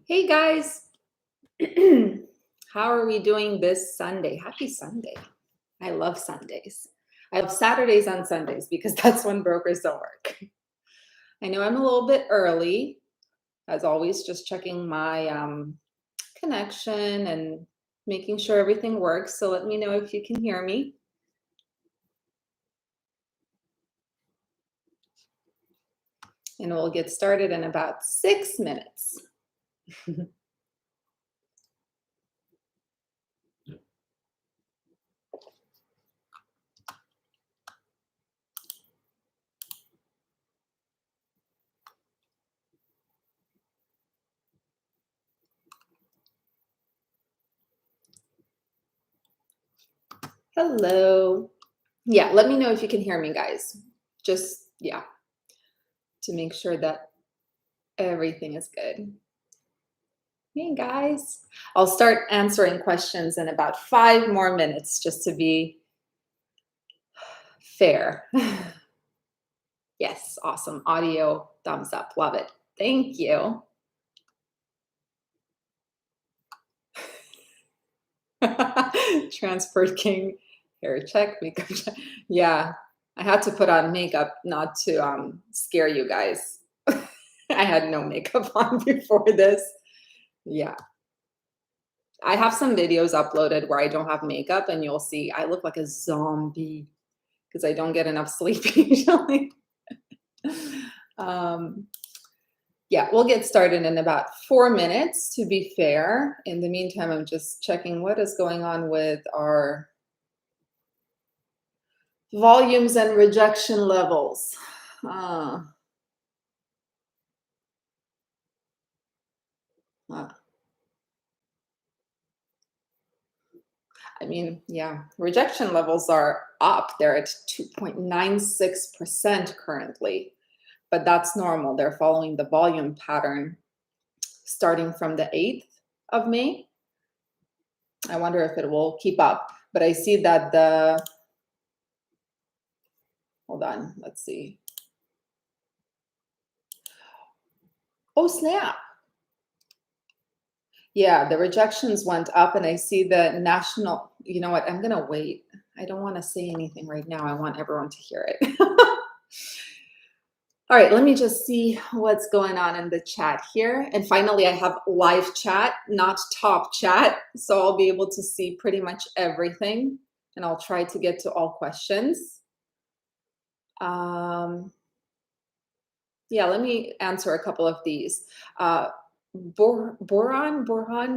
Hey guys, how are we doing this Sunday? Happy Sunday. I love Sundays. I love Saturdays and Sundays because that's when brokers don't work. I know I'm a little bit early, as always, just checking my connection and making sure everything works. So let me know if you can hear me. And we'll get started in about 6 minutes. Hello. Yeah, let me know if you can hear me, guys. Just, yeah, to make sure that everything is good. Hey guys, I'll start answering questions in about 5 more minutes just to be fair. Yes, awesome. Audio, thumbs up. Love it. Thank you. Transport King, hair check, makeup check. Yeah, I had to put on makeup not to scare you guys. I had no makeup on before this. Yeah. I have some videos uploaded where I don't have makeup and you'll see I look like a zombie because I don't get enough sleep usually. um, yeah, we'll get started in about 4 minutes to be fair. In the meantime, I'm just checking what is going on with our volumes and rejection levels. Uh, uh, I mean, yeah, rejection levels are up. They're at 2.96% currently, but that's normal. They're following the volume pattern starting from the 8th of May. I wonder if it will keep up, but I see that hold on, let's see. Oh, snap. Yeah, the rejections went up and I see the national, you know what, I'm gonna wait. I don't wanna say anything right now. I want everyone to hear it. All right, let me just see what's going on in the chat here. And finally, I have live chat, not top chat. So I'll be able to see pretty much everything and I'll try to get to all questions. Yeah, let me answer a couple of these. Borhan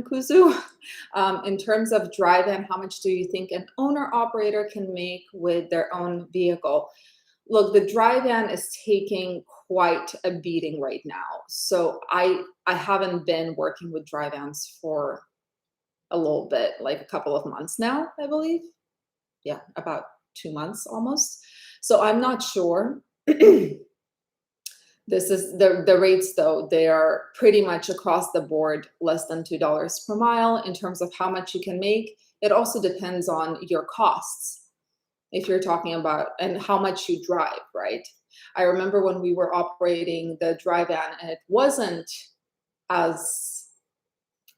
Kuzu, in terms of drive-in, how much do you think an owner-operator can make with their own vehicle? Look, the drive-in is taking quite a beating right now. So I haven't been working with drive-ins for a little bit, like a couple of months now, I believe. Yeah, about 2 months almost. So I'm not sure. This is the rates though, they are pretty much across the board less than $2 per mile in terms of how much you can make. It also depends on your costs. If you're talking about and how much you drive, right? I remember when we were operating the drive-in and it wasn't as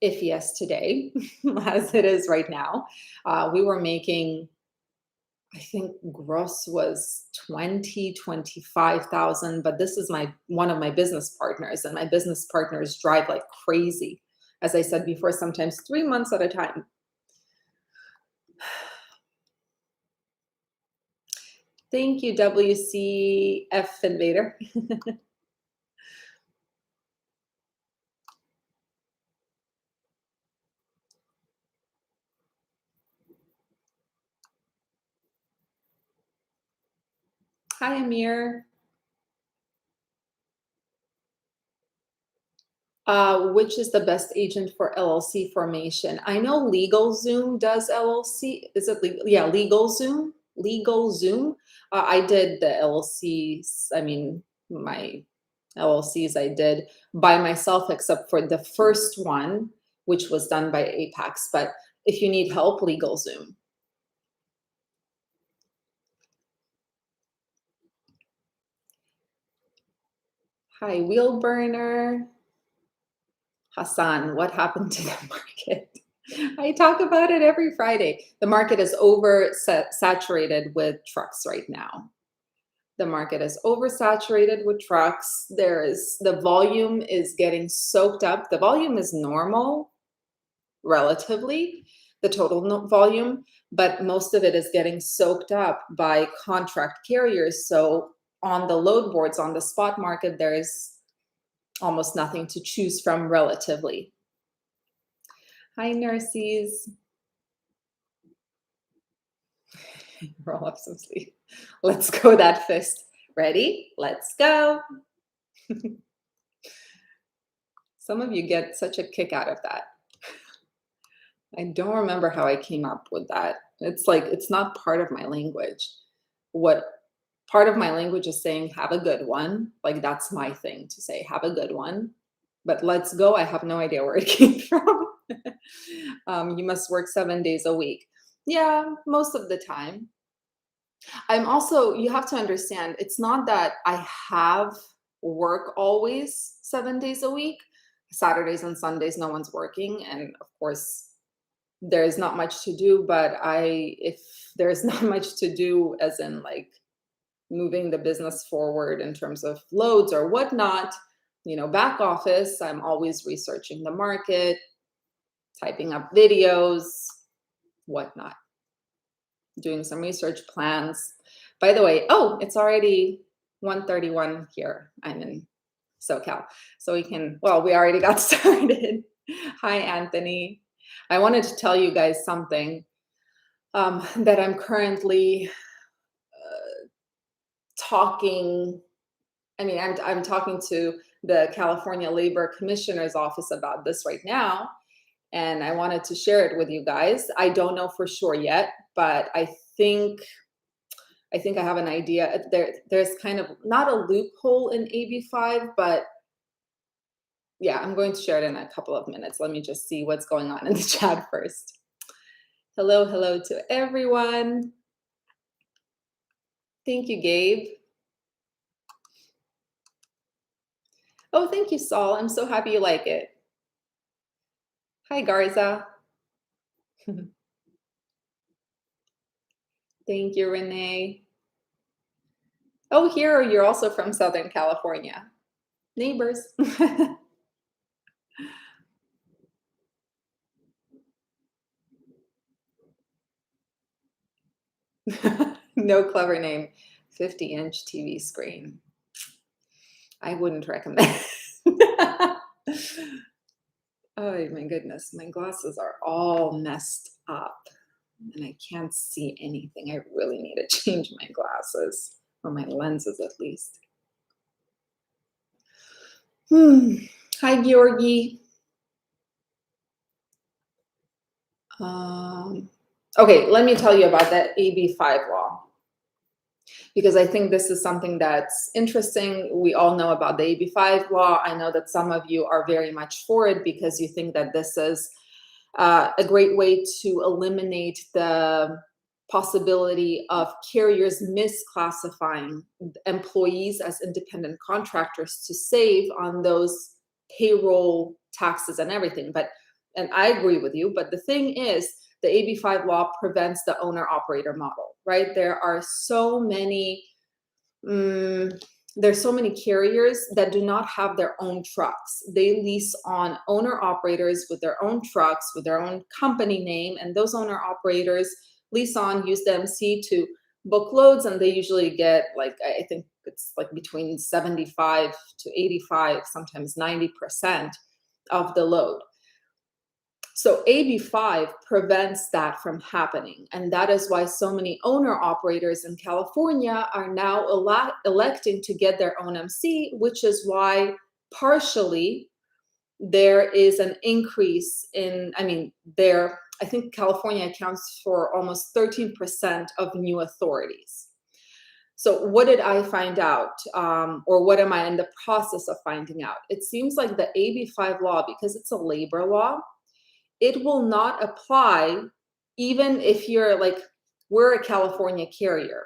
iffy as today as it is right now. We were making, I think gross was 25,000, but this is one of my business partners, and my business partners drive like crazy. As I said before, sometimes 3 months at a time. Thank you, WCF Invader. Hi, Amir. Which is the best agent for LLC formation? I know LegalZoom does LLC. Is it legal? Yeah, LegalZoom. LegalZoom. I did the LLCs. I mean, my LLCs I did by myself, except for the first one, which was done by Apex. But if you need help, LegalZoom. Hi, Wheel Burner. Hassan, what happened to the market? I talk about it every Friday. The market is saturated with trucks right now. The market is oversaturated with trucks. The volume is getting soaked up. The volume is normal, relatively, the total volume, but most of it is getting soaked up by contract carriers. So on the load boards, on the spot market, there is almost nothing to choose from relatively. Hi, nurses. Roll up some sleep. Let's go that fist. Ready? Let's go. Some of you get such a kick out of that. I don't remember how I came up with that. It's like, it's not part of my language. What part of my language is saying, have a good one. Like, that's my thing to say, have a good one. But let's go, I have no idea where it came from. You must work 7 days a week. Yeah, most of the time. I'm also, you have to understand, it's not that I have work always 7 days a week. Saturdays and Sundays, no one's working. And of course, there's not much to do, but if there's not much to do, as in like moving the business forward in terms of loads or whatnot, back office, I'm always researching the market, typing up videos, whatnot, doing some research plans. By the way, it's already 1:31 here. I'm in SoCal. So we already got started. Hi, Anthony. I wanted to tell you guys something that I'm currently talking. I'm talking to the California Labor Commissioner's office about this right now, and I wanted to share it with you guys. I don't know for sure yet, but I think I have an idea. There's kind of not a loophole in AB5, but yeah, I'm going to share it in a couple of minutes. Let me just see what's going on in the chat first. Hello to everyone. Thank you, Gabe. Oh, thank you, Saul. I'm so happy you like it. Hi, Garza. Thank you, Renee. Oh, here, you're also from Southern California. Neighbors. No clever name. 50-inch TV screen. I wouldn't recommend. Oh my goodness, my glasses are all messed up and I can't see anything. I really need to change my glasses, or my lenses at least. Hi, Georgi. Okay, let me tell you about that AB5 law, because I think this is something that's interesting. We all know about the AB5 law. I know that some of you are very much for it because you think that this is a great way to eliminate the possibility of carriers misclassifying employees as independent contractors to save on those payroll taxes and everything. And I agree with you, but the thing is, the AB5 law prevents the owner-operator model, right? There's so many carriers that do not have their own trucks. They lease on owner-operators with their own trucks, with their own company name, and those owner-operators lease on, use the MC to book loads, and they usually get, like, I think it's like between 75 to 85, sometimes 90% of the load. So AB5 prevents that from happening. And that is why so many owner operators in California are now electing to get their own MC, which is why partially there is an increase in, I think California accounts for almost 13% of new authorities. So what did I find out, or what am I in the process of finding out? It seems like the AB5 law, because it's a labor law, it will not apply even if you're like, we're a California carrier.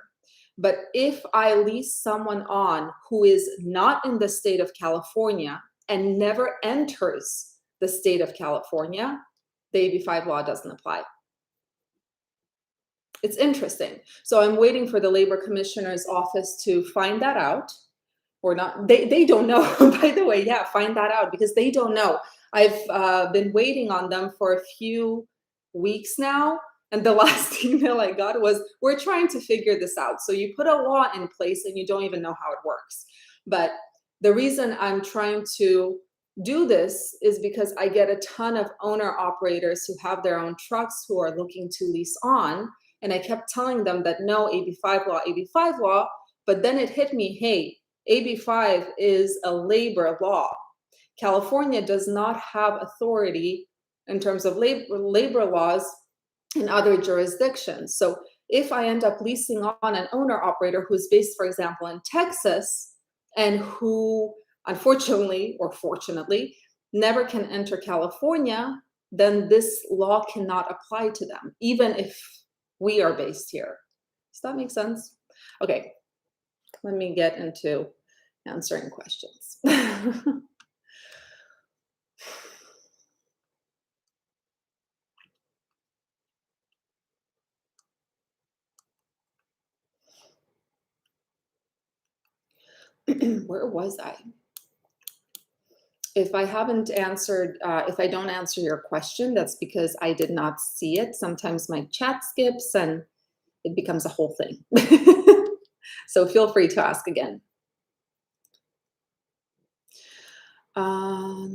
But if I lease someone on who is not in the state of California and never enters the state of California, the AB5 law doesn't apply. It's interesting. So I'm waiting for the labor commissioner's office to find that out, or not. They don't know, by the way. Yeah, find that out, because they don't know. I've been waiting on them for a few weeks now. And the last email I got was, we're trying to figure this out. So you put a law in place and you don't even know how it works. But the reason I'm trying to do this is because I get a ton of owner operators who have their own trucks who are looking to lease on. And I kept telling them that no, AB5 law, AB5 law. But then it hit me, hey, AB5 is a labor law. California does not have authority in terms of labor laws in other jurisdictions. So if I end up leasing on an owner operator who's based, for example, in Texas, and who unfortunately or fortunately never can enter California, then this law cannot apply to them, even if we are based here. Does that make sense? Okay, let me get into answering questions. Where was I? If I haven't answered, if I don't answer your question, that's because I did not see it. Sometimes my chat skips and it becomes a whole thing. So feel free to ask again. $4.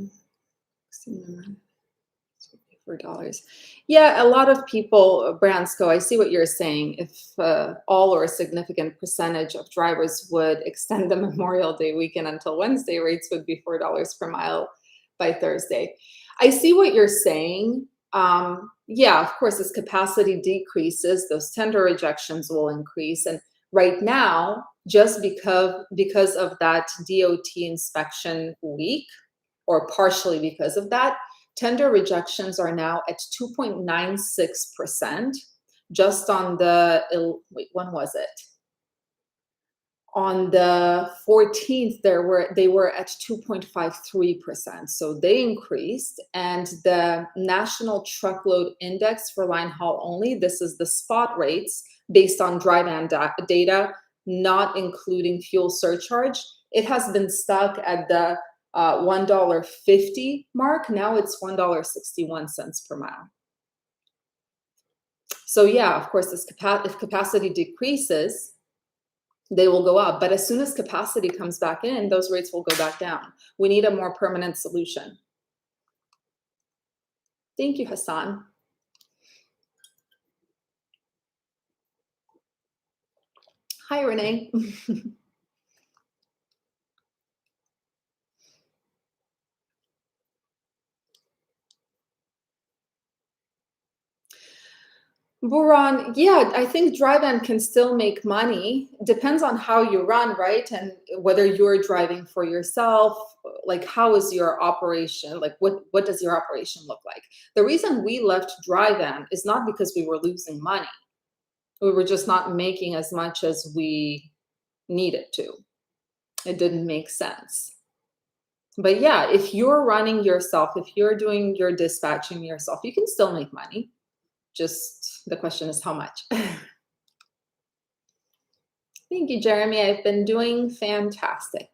Yeah, a lot of people, Bransco, I see what you're saying. If all or a significant percentage of drivers would extend the Memorial Day weekend until Wednesday, rates would be $4 per mile by Thursday. I see what you're saying. Yeah, of course, as capacity decreases, those tender rejections will increase. And right now, just because of that DOT inspection week, or partially because of that, tender rejections are now at 2.96%. Just on the, wait, when was it? On the 14th, they were at 2.53%. So they increased. And the National Truckload Index for line haul only, this is the spot rates based on dry van data, not including fuel surcharge. It has been stuck at the $1.50 mark. Now it's $1.61 per mile. So yeah, of course, if capacity decreases, they will go up. But as soon as capacity comes back in, those rates will go back down. We need a more permanent solution. Thank you, Hassan. Hi, Renee. Buran, yeah, I think dry van can still make money. Depends on how you run, right? And whether you're driving for yourself, like how is your operation? Like what does your operation look like? The reason we left dry van is not because we were losing money. We were just not making as much as we needed to. It didn't make sense. But yeah, if you're running yourself, if you're doing your dispatching yourself, you can still make money. Just the question is how much. Thank you, Jeremy. I've been doing fantastic.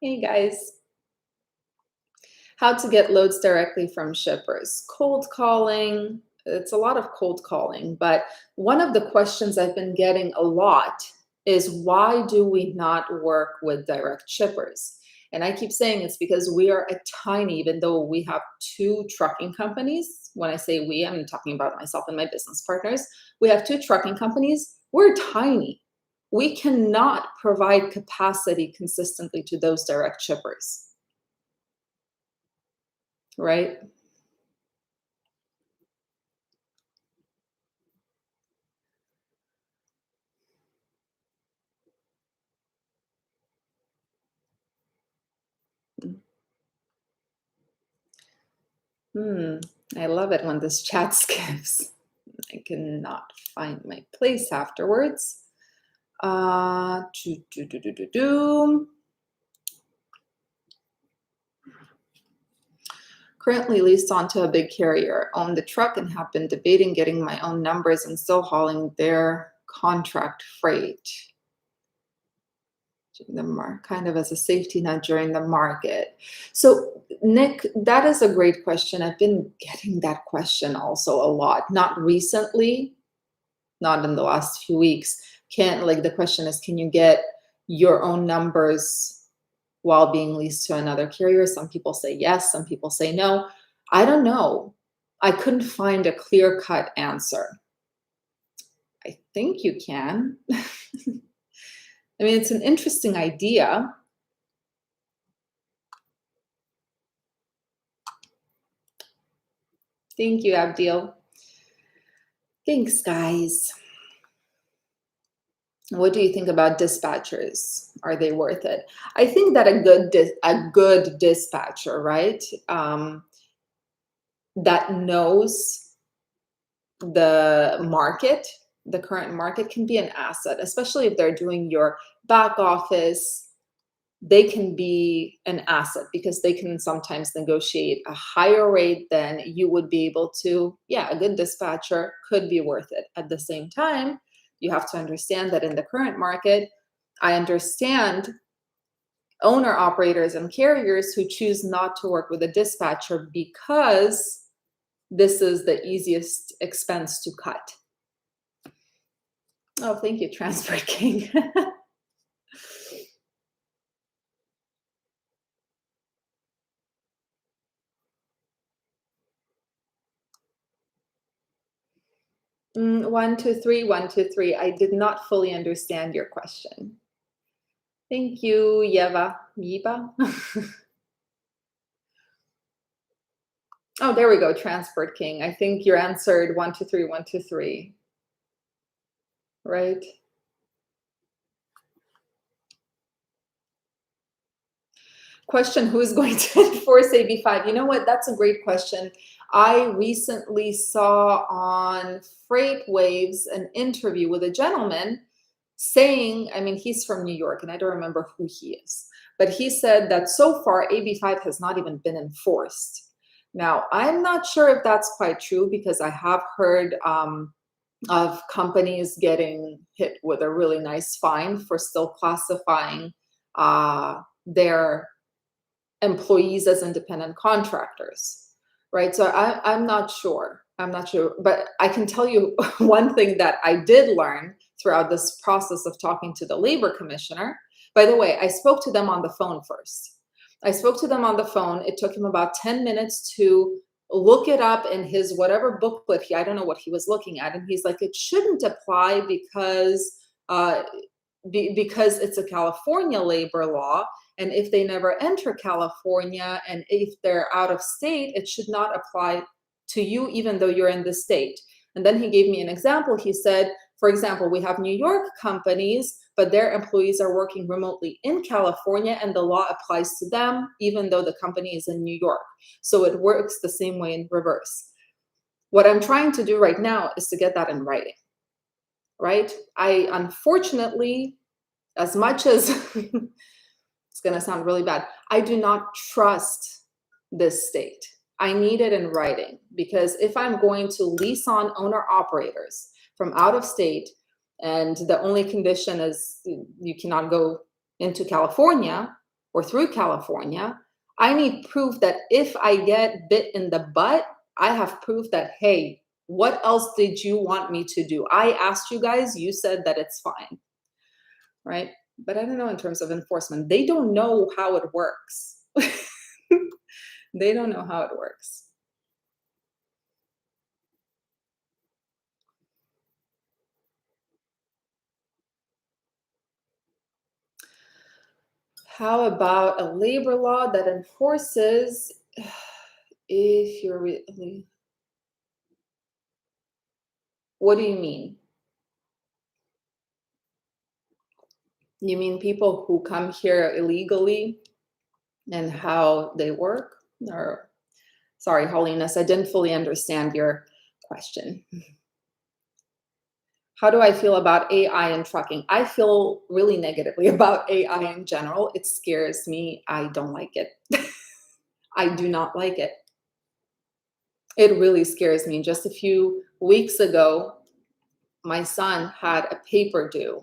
Hey, guys. How to get loads directly from shippers. Cold calling. It's a lot of cold calling, but one of the questions I've been getting a lot is, why do we not work with direct shippers? And I keep saying it's because we are a tiny, even though we have 2 trucking companies. When I say we, I'm talking about myself and my business partners. We have 2 trucking companies. We're tiny. We cannot provide capacity consistently to those direct shippers, right? I love it when this chat skips. I cannot find my place afterwards. Currently leased onto a big carrier, own the truck and have been debating getting my own numbers and still hauling their contract freight. Kind of as a safety net during the market. So Nick, that is a great question. I've been getting that question also a lot, not recently, not in the last few weeks. The question is, can you get your own numbers while being leased to another carrier? Some people say yes, some people say no. I don't know. I couldn't find a clear-cut answer. I think you can. I mean, it's an interesting idea. Thank you, Abdil. Thanks, guys. What do you think about dispatchers? Are they worth it? I think that a good dispatcher, right, that knows the market, the current market, can be an asset, especially if they're doing your back office. They can be an asset because they can sometimes negotiate a higher rate than you would be able to. Yeah, a good dispatcher could be worth it. At the same time, you have to understand that in the current market, I understand owner operators and carriers who choose not to work with a dispatcher because this is the easiest expense to cut. Oh, thank you, Transport King. One, two, three, 1, 2, 3. I did not fully understand your question. Thank you, Yeva. Oh, there we go, Transport King. I think you answered 1, 2, 3, 1, 2, 3. Right? Question, who is going to enforce AB5? You know what? That's a great question. I recently saw on FreightWaves an interview with a gentleman saying, I mean, he's from New York, and I don't remember who he is, but he said that so far AB5 has not even been enforced. Now, I'm not sure if that's quite true because I have heard of companies getting hit with a really nice fine for still classifying their employees as independent contractors, right? So I'm not sure. I'm not sure, but I can tell you one thing that I did learn throughout this process of talking to the labor commissioner. By the way, I spoke to them on the phone first. I spoke to them on the phone. It took him about 10 minutes to look it up in his whatever booklet. I don't know what he was looking at. And he's like, it shouldn't apply because it's a California labor law. And if they never enter California and if they're out of state, it should not apply to you, even though you're in the state. And then he gave me an example. He said, for example, we have New York companies, but their employees are working remotely in California and the law applies to them, even though the company is in New York. So it works the same way in reverse. What I'm trying to do right now is to get that in writing, right? I unfortunately, as much as it's going to sound really bad, I do not trust this state. I need it in writing because if I'm going to lease on owner operators from out of state and the only condition is you cannot go into California or through California, I need proof that if I get bit in the butt, I have proof that, hey, what else did you want me to do? I asked you guys, you said that it's fine, right? But I don't know in terms of enforcement. They don't know how it works. They don't know how it works. How about a labor law that enforces if you're really... What do you mean? You mean people who come here illegally and how they work? Or, sorry, Holiness, I didn't fully understand your question. How do I feel about AI in trucking? I feel really negatively about AI in general. It scares me. I don't like it. I do not like it. It really scares me. Just a few weeks ago, my son had a paper due,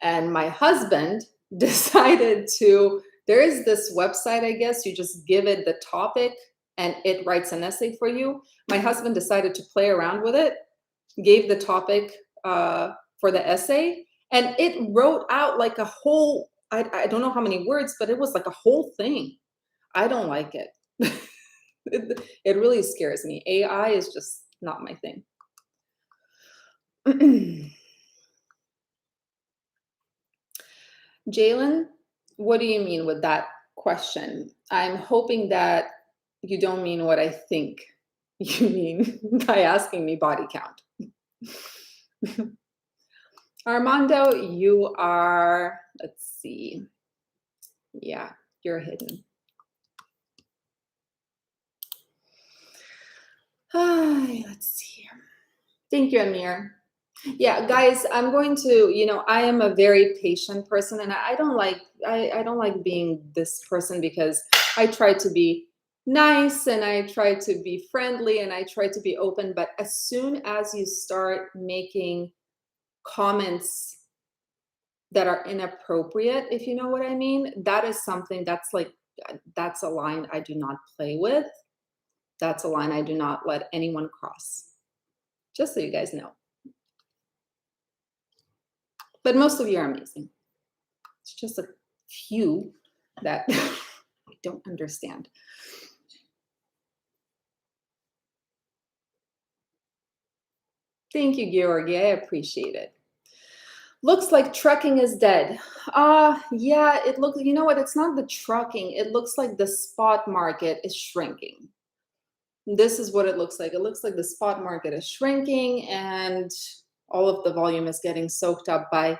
and my husband decided to, there is this website, I guess, you just give it the topic and it writes an essay for you. My husband decided to play around with it, gave the topic for the essay, and it wrote out like a whole, I don't know how many words, but it was like a whole thing. I don't like it. It really scares me. AI is just not my thing. Jalen, what do you mean with that question? I'm hoping that you don't mean what I think you mean by asking me body count. Armando, you are, let's see. Yeah, you're hidden. Let's see. Thank you, Amir. Yeah, guys, I'm going to, I am a very patient person, and I don't like I don't like being this person, because I try to be nice and I try to be friendly and I try to be open, but as soon as you start making comments that are inappropriate, if you know what I mean, that is something that's a line I do not play with. That's a line I do not let anyone cross. Just so you guys know. But most of you are amazing. It's just a few that I don't understand. Thank you, Georgi. I appreciate it. Looks like trucking is dead. Yeah, it looks, you know what? It's not the trucking. It looks like the spot market is shrinking. This is what it looks like. It looks like the spot market is shrinking and all of the volume is getting soaked up by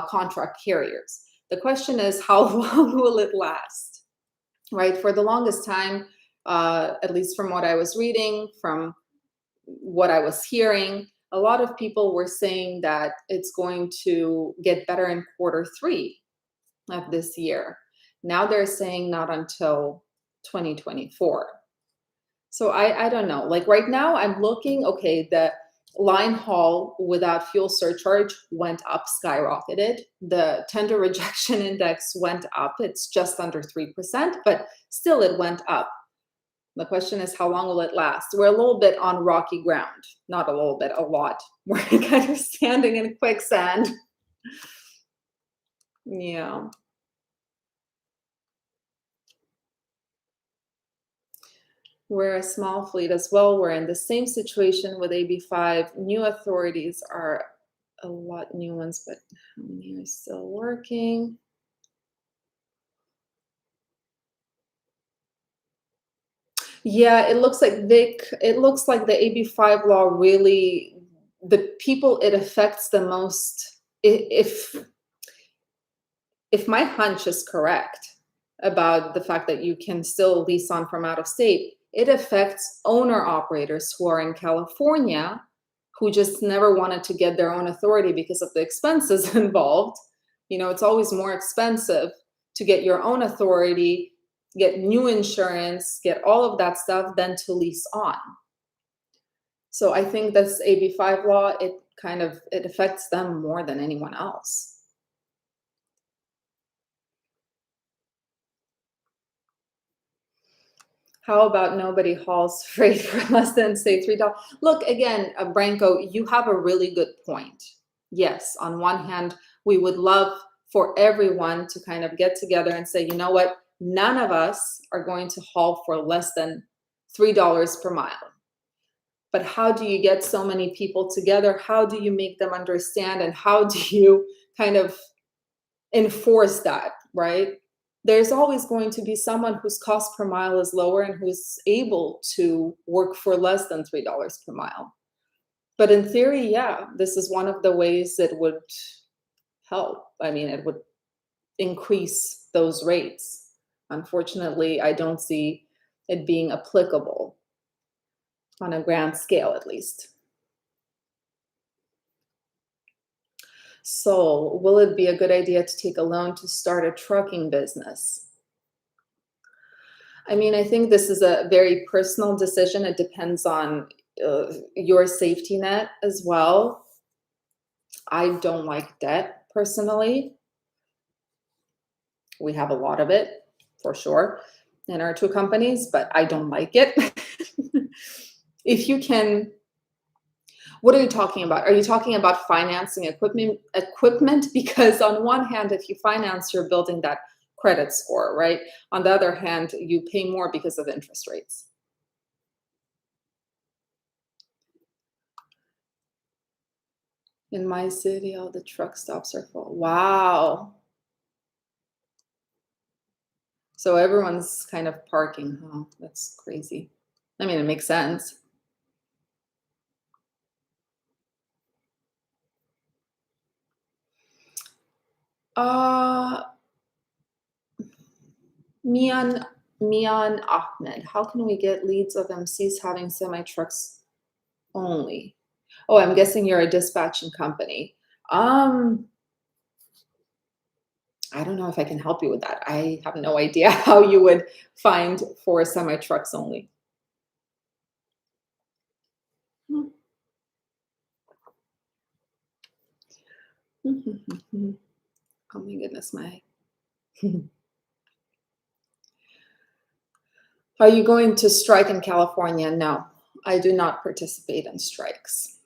contract carriers. The question is, how long will it last? Right? For the longest time, at least from what I was reading, from what I was hearing, a lot of people were saying that it's going to get better in Q3 of this year. Now they're saying not until 2024. So I don't know. Like right now, I'm looking, okay, the line haul without fuel surcharge went up, skyrocketed. The tender rejection index went up. It's just under 3%, but still it went up. The question is, how long will it last? We're a little bit on rocky ground. Not a little bit, a lot. We're kind of standing in quicksand. Yeah. We're a small fleet as well. We're in the same situation with AB5. New authorities are a lot new ones, but how many are still working? Yeah, it looks like it looks like the AB5 law really, the people it affects the most, if my hunch is correct about the fact that you can still lease on from out of state, it affects owner operators who are in California, who just never wanted to get their own authority because of the expenses involved. It's always more expensive to get your own authority, get new insurance, get all of that stuff than to lease on. So I think this AB5 law, it affects them more than anyone else. How about nobody hauls freight for less than, say, $3? Look, again, Branko, you have a really good point. Yes, on one hand, we would love for everyone to kind of get together and say, you know what, none of us are going to haul for less than $3 per mile. But how do you get so many people together? How do you make them understand? And how do you kind of enforce that, right? There's always going to be someone whose cost per mile is lower and who's able to work for less than $3 per mile. But in theory, yeah, this is one of the ways it would help. I mean, it would increase those rates. Unfortunately, I don't see it being applicable on a grand scale, at least. So, will it be a good idea to take a loan to start a trucking business? I mean, I think this is a very personal decision. It depends on your safety net as well. I don't like debt personally. We have a lot of it for sure in our two companies, but I don't like it. If you can, what are you talking about? Are you talking about financing equipment? Because on one hand, if you finance, you're building that credit score, right? On the other hand, you pay more because of interest rates. In my city, all the truck stops are full. Wow. So everyone's kind of parking, huh? That's crazy. I mean, it makes sense. Uh, Mian Mian Ahmed, how can we get leads of MCs having semi trucks only? Oh, I'm guessing you're a dispatching company. Um, I don't know if I can help you with that. I have no idea how you would find for semi trucks only. Hmm. Oh my goodness, my. Are you going to strike in California? No, I do not participate in strikes.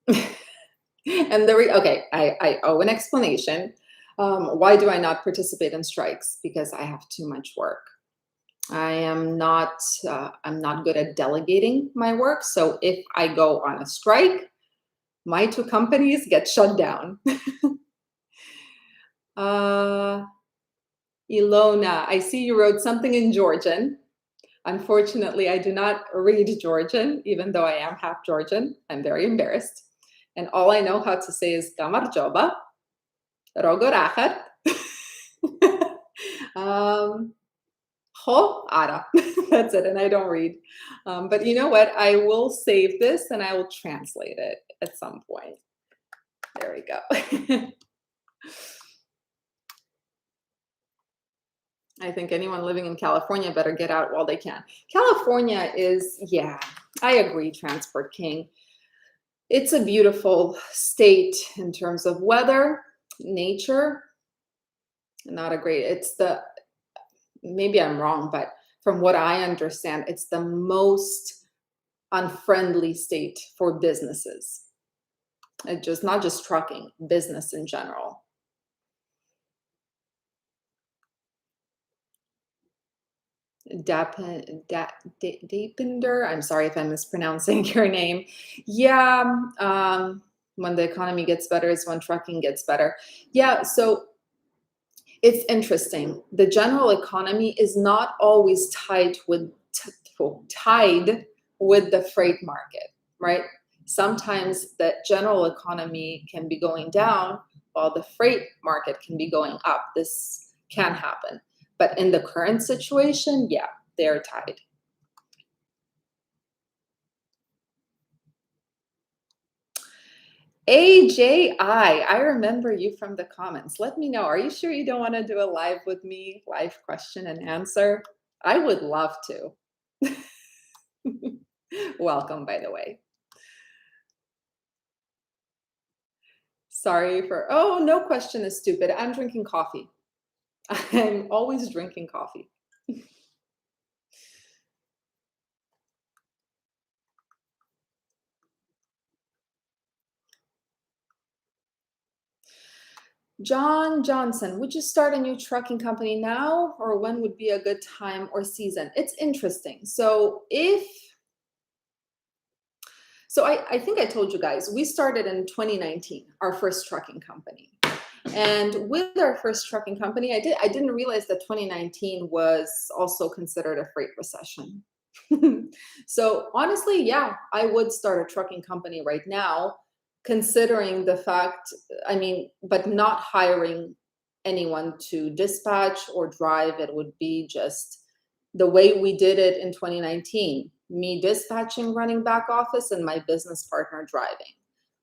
And okay, I owe an explanation. Why do I not participate in strikes? Because I have too much work. I am not. I'm not good at delegating my work. So if I go on a strike, my two companies get shut down. uh, Ilona, I see you wrote something in Georgian. Unfortunately, I do not read Georgian, even though I am half Georgian. I'm very embarrassed. And all I know how to say is Gamarjoba, Rogorachat, Ho Ara. That's it. And I don't read. But you know what? I will save this and I will translate it at some point. There we go. I think anyone living in California better get out while they can. California is, yeah, I agree, Transport King. It's a beautiful state in terms of weather, nature. Not a great, it's the, maybe I'm wrong, but from what I understand, it's the most unfriendly state for businesses. It just, not just trucking, business in general. Deepinder, I'm sorry if I'm mispronouncing your name. Yeah, when the economy gets better is when trucking gets better. Yeah, so it's interesting. The general economy is not always tied with the freight market, right? Sometimes the general economy can be going down while the freight market can be going up. This can happen. But in the current situation, yeah, they're tied. I remember you from the comments. Let me know. Are you sure you don't want to do a live with me? Live question and answer? I would love to. Welcome, by the way. Sorry for, oh, no question is stupid. I'm drinking coffee. I'm always drinking coffee. John Johnson, would you start a new trucking company now, or when would be a good time or season? It's interesting. So I think I told you guys, we started in 2019, our first trucking company. And with our first trucking company, I didn't realize that 2019 was also considered a freight recession. So honestly, yeah, I would start a trucking company right now, considering the fact, I mean, but not hiring anyone to dispatch or drive. It would be just the way we did it in 2019, me dispatching, running back office, and my business partner driving.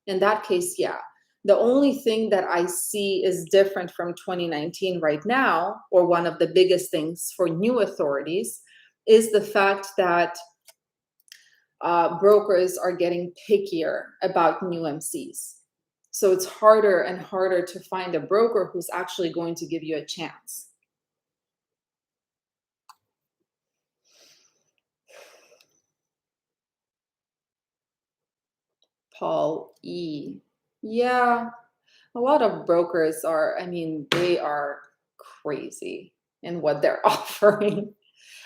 In that case, yeah. The only thing that I see is different from 2019 right now, or one of the biggest things for new authorities, is the fact that brokers are getting pickier about new MCs. So it's harder and harder to find a broker who's actually going to give you a chance. Paul E. Yeah, a lot of brokers are, I mean, they are crazy in what they're offering.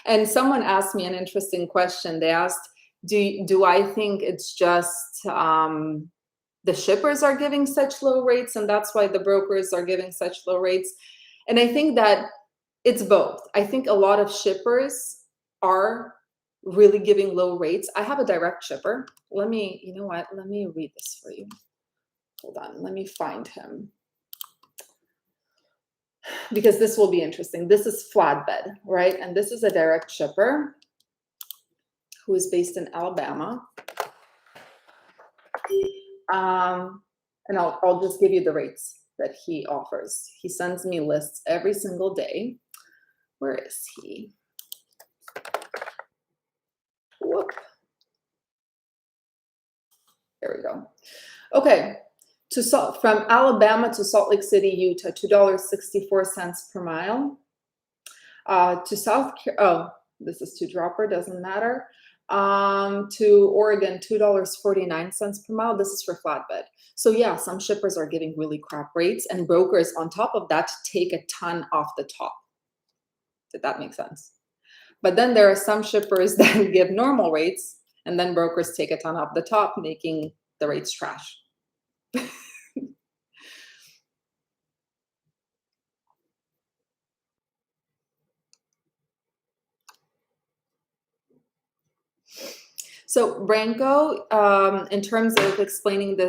And someone asked me an interesting question. They asked, do I think it's just the shippers are giving such low rates and that's why the brokers are giving such low rates? And I think that it's both. I think a lot of shippers are really giving low rates. I have a direct shipper. Let me, you know what? Let me read this for you. Hold on. Let me find him, because this will be interesting. This is Flatbed, right? And this is a direct shipper who is based in Alabama. And I'll just give you the rates that he offers. He sends me lists every single day. Where is he? Whoop. There we go. Okay, from Alabama to Salt Lake City, Utah, $2.64 per mile. To this is to dropper, doesn't matter. To Oregon, $2.49 per mile. This is for flatbed. So yeah, some shippers are giving really crap rates, and brokers on top of that take a ton off the top. Did that make sense? But then there are some shippers that give normal rates, and then brokers take a ton off the top, making the rates trash. So Branko, in terms of explaining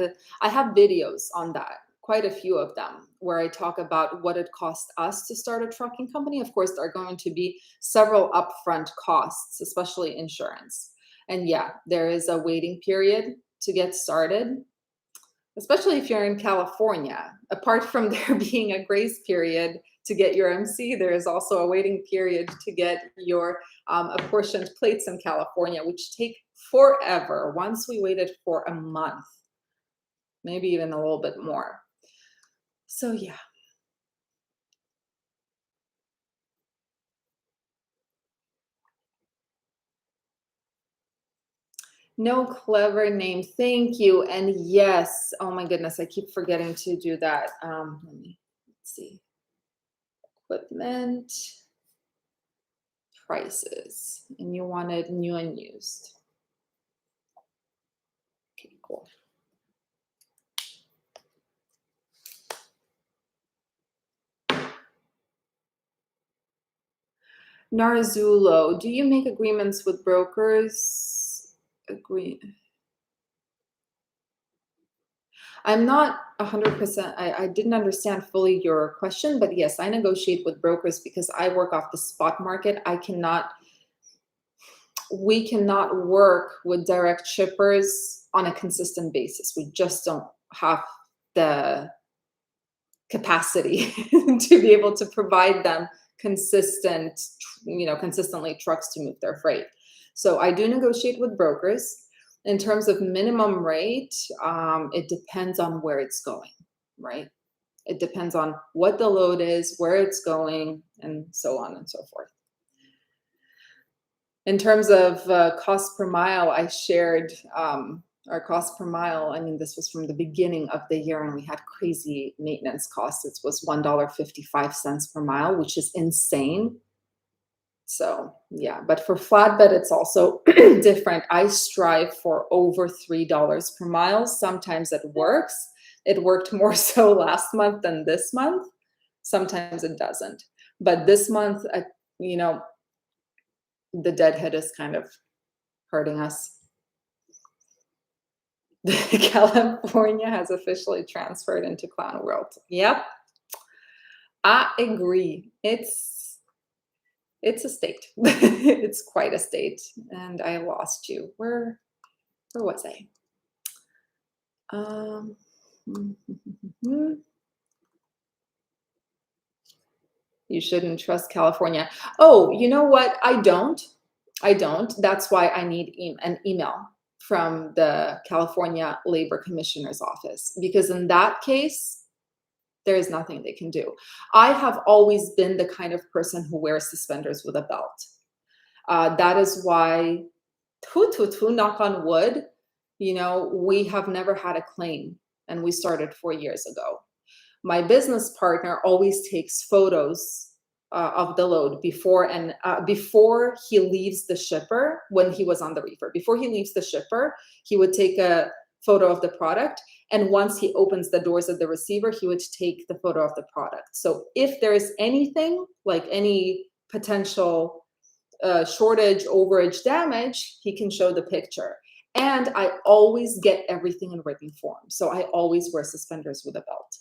I have videos on that, quite a few of them, where I talk about what it cost us to start a trucking company. Of course, there are going to be several upfront costs, especially insurance. And yeah, there is a waiting period to get started, especially if you're in California. Apart from there being a grace period to get your MC, there is also a waiting period to get your apportioned plates in California, which take forever. Once we waited for a month, maybe even a little bit more. So yeah. No clever name. Thank you. And yes, oh my goodness, I keep forgetting to do that. Let's see. Equipment prices. And you wanted new and used. Okay, cool. Narzulo, do you make agreements with brokers? I'm not 100%, I didn't understand fully your question, but yes, I negotiate with brokers because I work off the spot market. We cannot work with direct shippers on a consistent basis. We just don't have the capacity to be able to provide them consistently trucks to move their freight. So I do negotiate with brokers. In terms of minimum rate, it depends on where it's going, right? It depends on what the load is, where it's going, and so on and so forth. In terms of cost per mile, I shared our cost per mile. I mean, this was from the beginning of the year, and we had crazy maintenance costs. It was $1.55 per mile, which is insane. So yeah, but for flatbed, it's also different. I strive for over $3 per mile. Sometimes it works. It worked more so last month than this month. Sometimes it doesn't. But this month, the deadhead is kind of hurting us. California has officially transferred into Clown World. Yep, I agree. It's a state. It's quite a state. And I lost you. Where was I? You shouldn't trust California. Oh, you know what? I don't. I don't. That's why I need an email from the California Labor Commissioner's office, because in that case, there is nothing they can do. I have always been the kind of person who wears suspenders with a belt. That is why, knock on wood, we have never had a claim, and we started 4 years ago. My business partner always takes photos of the load before he leaves the shipper. When he was on the reefer, before he leaves the shipper, he would take a photo of the product, and once he opens the doors of the receiver, he would take the photo of the product. So if there is anything, like any potential shortage, overage, damage, he can show the picture. And I always get everything in written form, so I always wear suspenders with a belt.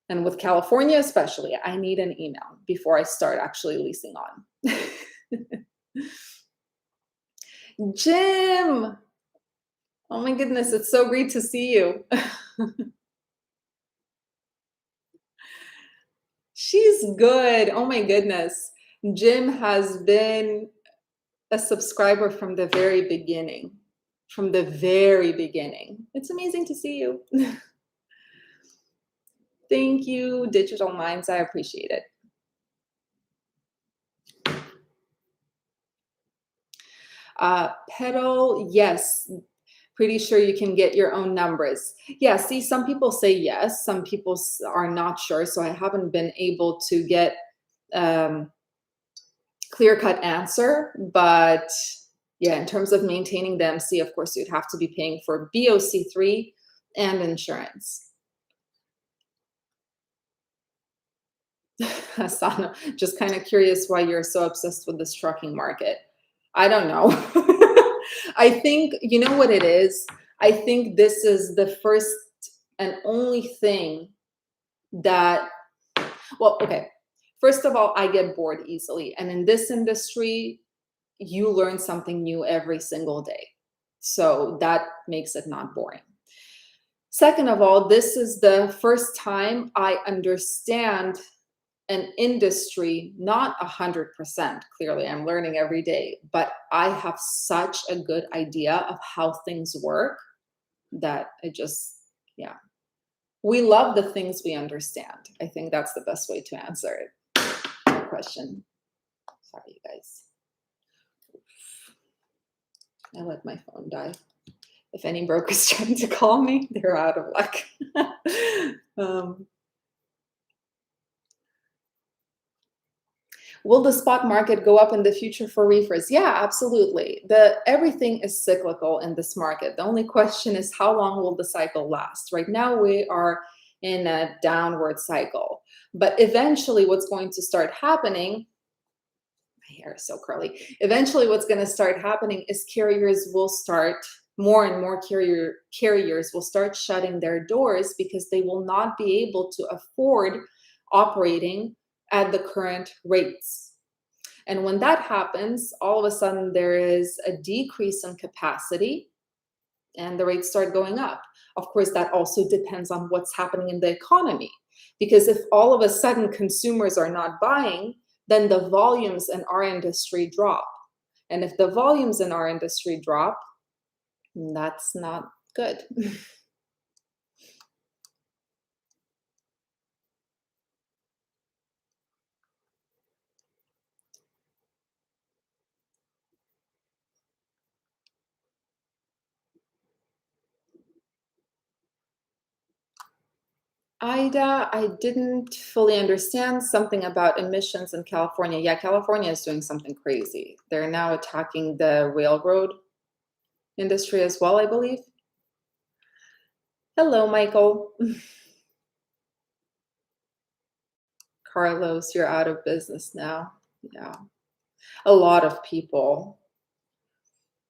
And with California especially, I need an email before I start actually leasing on. Jim! Oh my goodness, it's so great to see you. She's good. Oh my goodness. Jim has been a subscriber from the very beginning. From the very beginning. It's amazing to see you. Thank you, Digital Minds. I appreciate it. Pedal, yes. Pretty sure you can get your own numbers. Yeah, see, some people say yes, some people are not sure. So I haven't been able to get clear-cut answer. But yeah, in terms of maintaining the MC, of course, you'd have to be paying for BOC3 and insurance. Asana, just kind of curious why you're so obsessed with this trucking market. I don't know. I think, you know what it is? I think this is the first and only thing that, well, okay. First of all, I get bored easily. And in this industry, you learn something new every single day. So that makes it not boring. Second of all, this is the first time I understand an industry, not 100%, clearly I'm learning every day, but I have such a good idea of how things work that it just, yeah. We love the things we understand. I think that's the best way to answer it. Good question. Sorry, you guys. I let my phone die. If any broker's trying to call me, they're out of luck. Will the spot market go up in the future for reefers? Yeah, absolutely. Everything is cyclical in this market. The only question is how long will the cycle last? Right now we are in a downward cycle, but eventually what's going to start happening, my hair is so curly. Eventually what's going to start happening is carriers will start, more and more carriers will start shutting their doors because they will not be able to afford operating at the current rates. And when that happens, all of a sudden there is a decrease in capacity and the rates start going up. Of course, that also depends on what's happening in the economy. Because if all of a sudden consumers are not buying, then the volumes in our industry drop. And if the volumes in our industry drop, that's not good. Ida, I didn't fully understand something about emissions in California. Yeah, California is doing something crazy. They're now attacking the railroad industry as well, I believe. Hello, Michael. Carlos, you're out of business now. Yeah. A lot of people,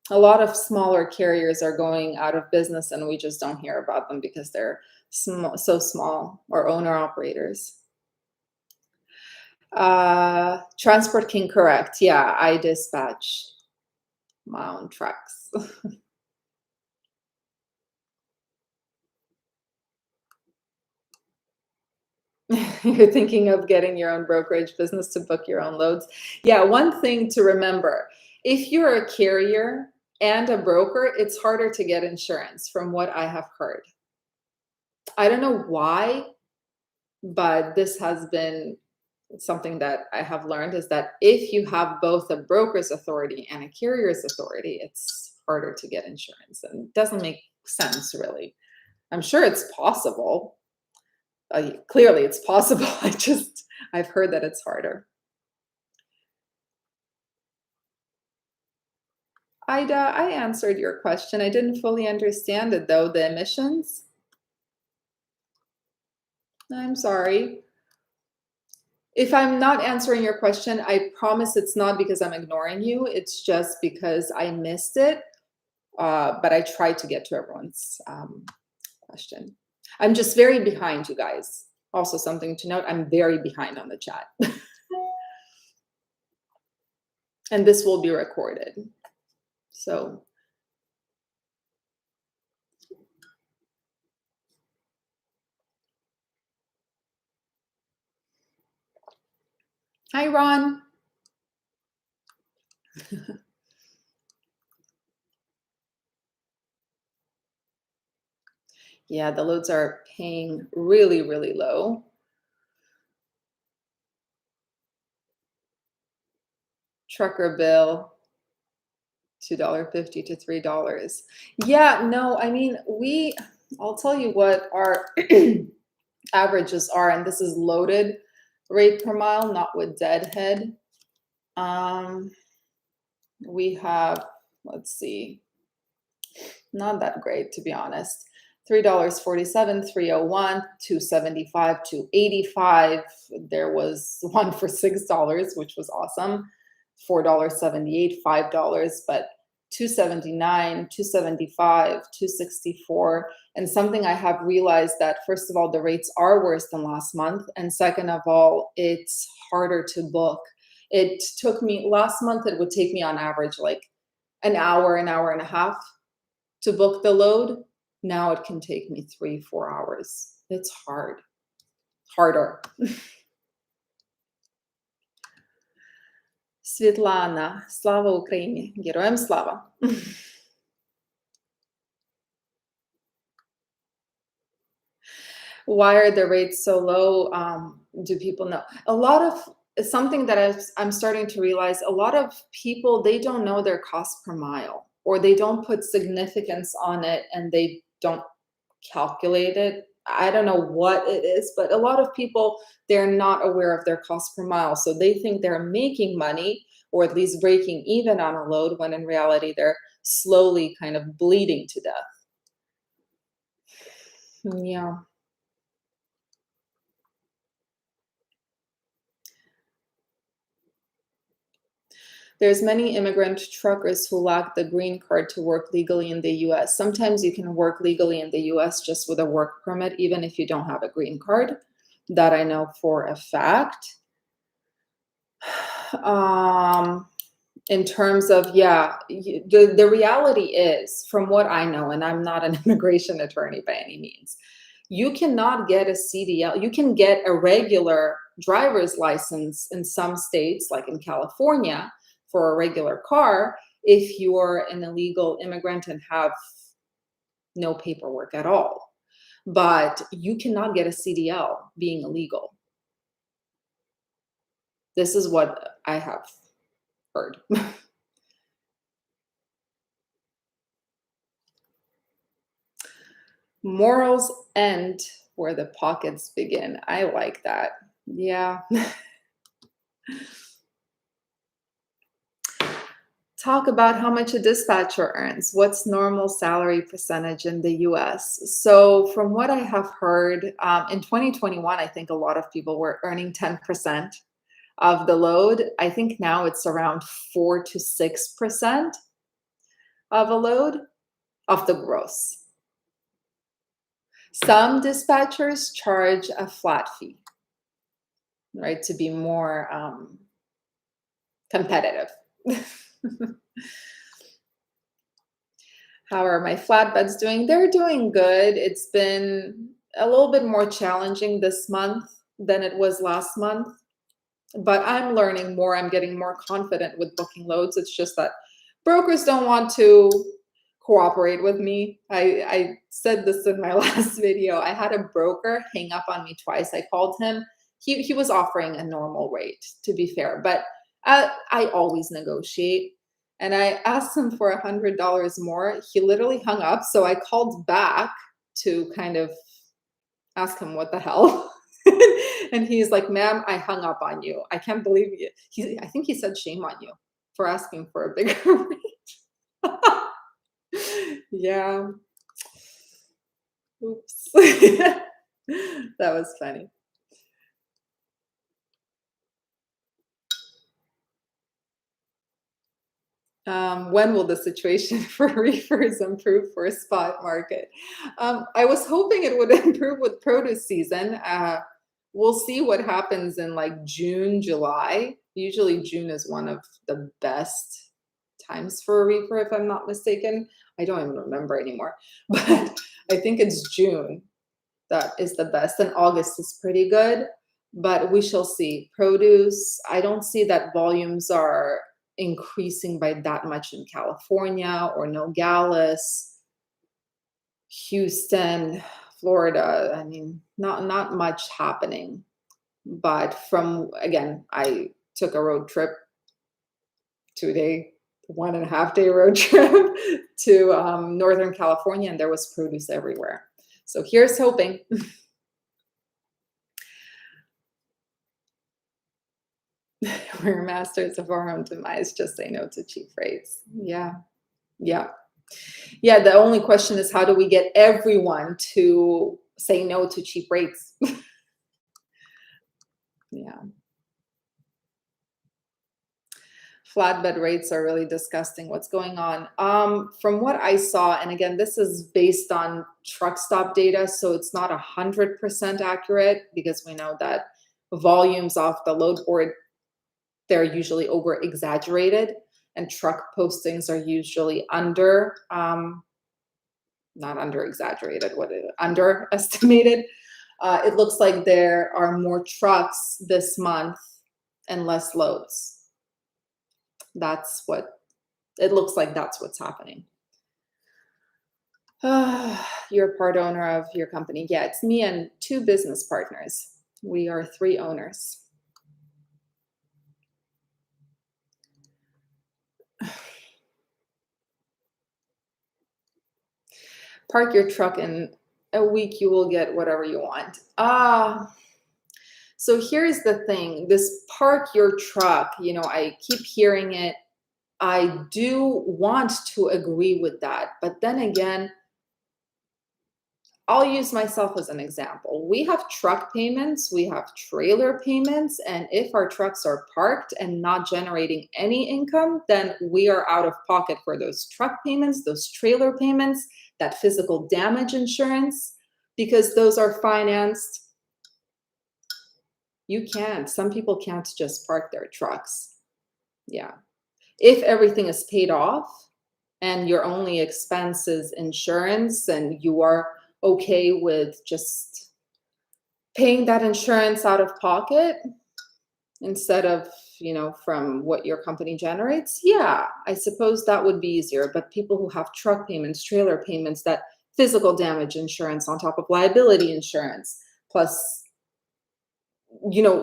a lot of smaller carriers are going out of business and we just don't hear about them because they're so small, or owner operators. Transport King, correct. Yeah, I dispatch my own trucks. You're thinking of getting your own brokerage business to book your own loads. Yeah, one thing to remember If you're a carrier and a broker, it's harder to get insurance from what I have heard. I don't know why, but this has been something that I have learned is that if you have both a broker's authority and a carrier's authority, it's harder to get insurance and it doesn't make sense really. I'm sure it's possible. Clearly it's possible. I've heard that it's harder. Ida, I answered your question. I didn't fully understand it though, the emissions. I'm sorry. If I'm not answering your question, I promise it's not because I'm ignoring you. It's just because I missed it. But I tried to get to everyone's question. I'm just very behind, you guys. Also something to note, I'm very behind on the chat. And this will be recorded. So hi, Ron. Yeah, the loads are paying really, really low. Trucker bill, $2.50 to $3. Yeah, no, I mean, I'll tell you what our averages are, and this is loaded rate per mile, not with deadhead. We have, let's see, not that great to be honest. $3.47, $3.01, $2.75, $2.85. There was one for $6, which was awesome. $4.78, $5, but $2.79, $2.75, $2.64. And something I have realized that first of all, the rates are worse than last month. And second of all, it's harder to book. It took me, last month, it would take me on average like an hour and a half to book the load. Now it can take me 3-4 hours. It's harder. Svetlana, Slava Ukraini, Героям слава. Why are the rates so low? Do people know? A lot of something that I'm starting to realize, a lot of people, they don't know their cost per mile, or they don't put significance on it and they don't calculate it. I don't know what it is, but a lot of people, they're not aware of their cost per mile. So they think they're making money or at least breaking even on a load when in reality they're slowly kind of bleeding to death. Yeah. There's many immigrant truckers who lack the green card to work legally in the US. Sometimes you can work legally in the US just with a work permit, even if you don't have a green card. That I know for a fact. In terms of, yeah, the reality is, from what I know, and I'm not an immigration attorney by any means, you cannot get a CDL. You can get a regular driver's license in some states, like in California, for a regular car if you're an illegal immigrant and have no paperwork at all. But you cannot get a CDL being illegal. This is what I have heard. Morals end where the pockets begin. I like that. Yeah. Talk about how much a dispatcher earns. What's normal salary percentage in the US? So from what I have heard, in 2021, I think a lot of people were earning 10% of the load. I think now it's around 4 to 6% of a load of the gross. Some dispatchers charge a flat fee, right, to be more competitive. How are my flatbeds doing? They're doing good. It's been a little bit more challenging this month than it was last month. But I'm learning more. I'm getting more confident with booking loads. It's just that brokers don't want to cooperate with me. I said this in my last video. I had a broker hang up on me twice. I called him. He was offering a normal rate, to be fair, but I always negotiate. And I asked him for $100 more. He literally hung up. So I called back to kind of ask him what the hell. And he's like, ma'am, I hung up on you. I can't believe you. I think he said, shame on you for asking for a bigger rate. Yeah. Oops. That was funny. When will the situation for reefers improve for a spot market? I was hoping it would improve with produce season. We'll see what happens in like June, July. Usually June is one of the best times for a reefer, if I'm not mistaken. I don't even remember anymore, but I think it's June that is the best, and August is pretty good, but we shall see. Produce, I don't see that volumes are increasing by that much in California or Nogales, Houston, Florida. I mean, not much happening. But from, again, I took a road trip, 2 day, 1.5 day road trip to Northern California, and there was produce everywhere. So here's hoping. We're masters of our own demise. Just say no to cheap rates. Yeah. Yeah. Yeah. The only question is, how do we get everyone to say no to cheap rates? Yeah. Flatbed rates are really disgusting. What's going on? From what I saw, and again, this is based on truck stop data, so it's not 100% accurate, because we know that volumes off the load board, they're usually over exaggerated, and truck postings are usually under, not under exaggerated, underestimated. It looks like there are more trucks this month and less loads. That's what it looks like. That's what's happening. You're part owner of your company. Yeah, it's me and 2 business partners. We are 3 owners. Park your truck in a week, you will get whatever you want. So here's the thing, this park your truck, I keep hearing it. I do want to agree with that. But then again, I'll use myself as an example. We have truck payments, we have trailer payments, and if our trucks are parked and not generating any income, then we are out of pocket for those truck payments, those trailer payments, that physical damage insurance, because those are financed. Some people can't just park their trucks. Yeah. If everything is paid off and your only expense is insurance, and you are okay with just paying that insurance out of pocket instead of, from what your company generates, yeah, I suppose that would be easier. But people who have truck payments, trailer payments, that physical damage insurance on top of liability insurance, plus,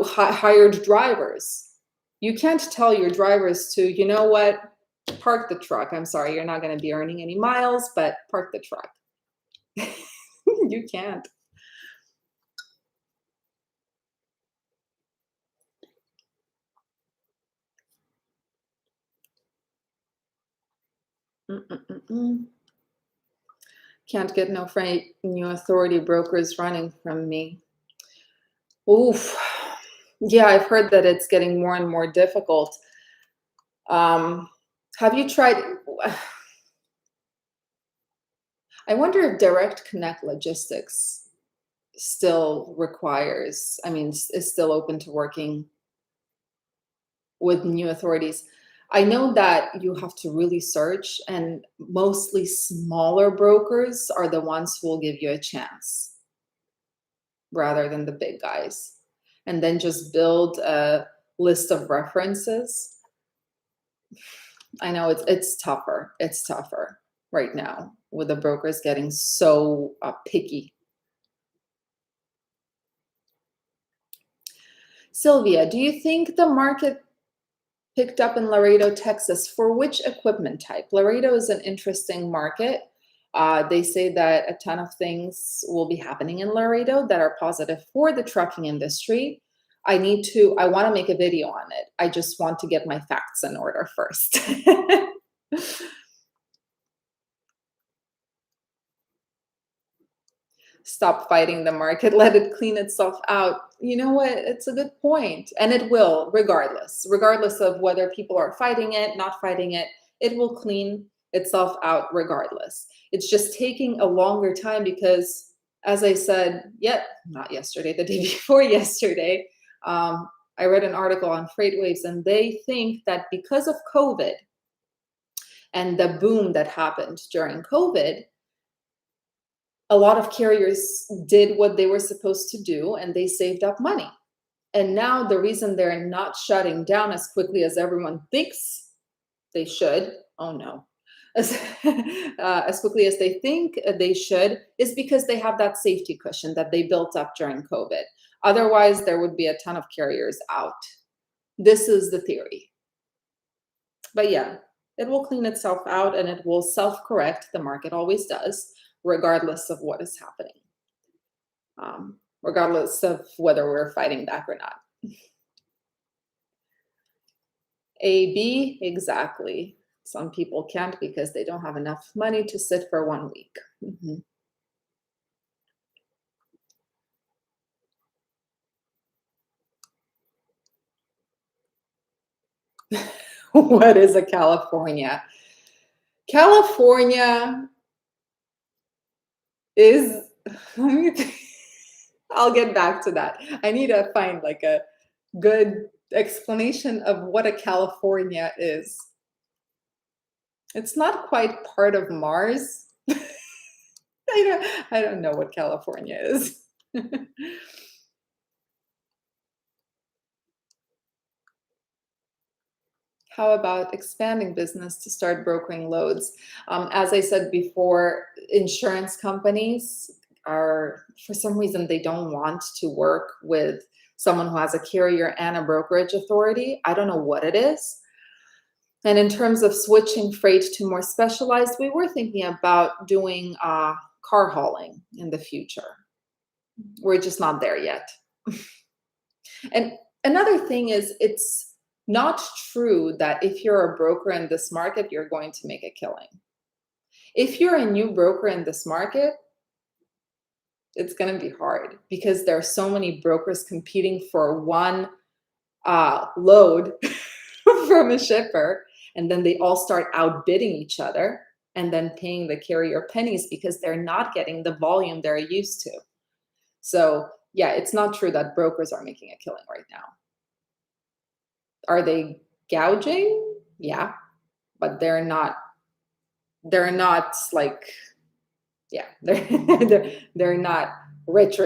hired drivers. You can't tell your drivers to, you know what, park the truck. I'm sorry, you're not going to be earning any miles, but park the truck. You can't. Can't get no freight. New authority brokers running from me. Oof. Yeah, I've heard that it's getting more and more difficult. Have you tried? I wonder if Direct Connect Logistics still is still open to working with new authorities. I know that you have to really search, and mostly smaller brokers are the ones who will give you a chance rather than the big guys. And then just build a list of references. I know it's tougher. It's tougher right now with the brokers getting so picky. Sylvia, do you think the market picked up in Laredo, Texas? For which equipment type? Laredo is an interesting market. They say that a ton of things will be happening in Laredo that are positive for the trucking industry. I want to make a video on it. I just want to get my facts in order first. Stop fighting the market, let it clean itself out. You know what? It's a good point. And it will, regardless of whether people are fighting it, not fighting it, it will clean itself out regardless. It's just taking a longer time because, as I said, not yesterday, the day before yesterday, I read an article on FreightWaves, and they think that because of COVID and the boom that happened during COVID, a lot of carriers did what they were supposed to do and they saved up money. And now the reason they're not shutting down as quickly as everyone thinks they should, oh no, as quickly as they think they should, is because they have that safety cushion that they built up during COVID. Otherwise, there would be a ton of carriers out. This is the theory. But yeah, it will clean itself out and it will self-correct. The market always does, regardless of what is happening, regardless of whether we're fighting back or not. A, B, exactly. Some people can't because they don't have enough money to sit for 1 week. What is a California? California is, I'll get back to that. I need to find like a good explanation of what a California is. It's not quite part of Mars. I don't know what California is. How about expanding business to start brokering loads? As I said before, insurance companies are, for some reason, they don't want to work with someone who has a carrier and a brokerage authority. I don't know what it is. And in terms of switching freight to more specialized, we were thinking about doing car hauling in the future. We're just not there yet. And another thing is, it's not true that if you're a broker in this market, you're going to make a killing. If you're a new broker in this market, it's going to be hard because there are so many brokers competing for one load from a shipper, and then they all start outbidding each other and then paying the carrier pennies because they're not getting the volume they're used to. So yeah, it's not true that brokers are making a killing right now. Are they gouging? Yeah, but they're not like, yeah, they're not rich.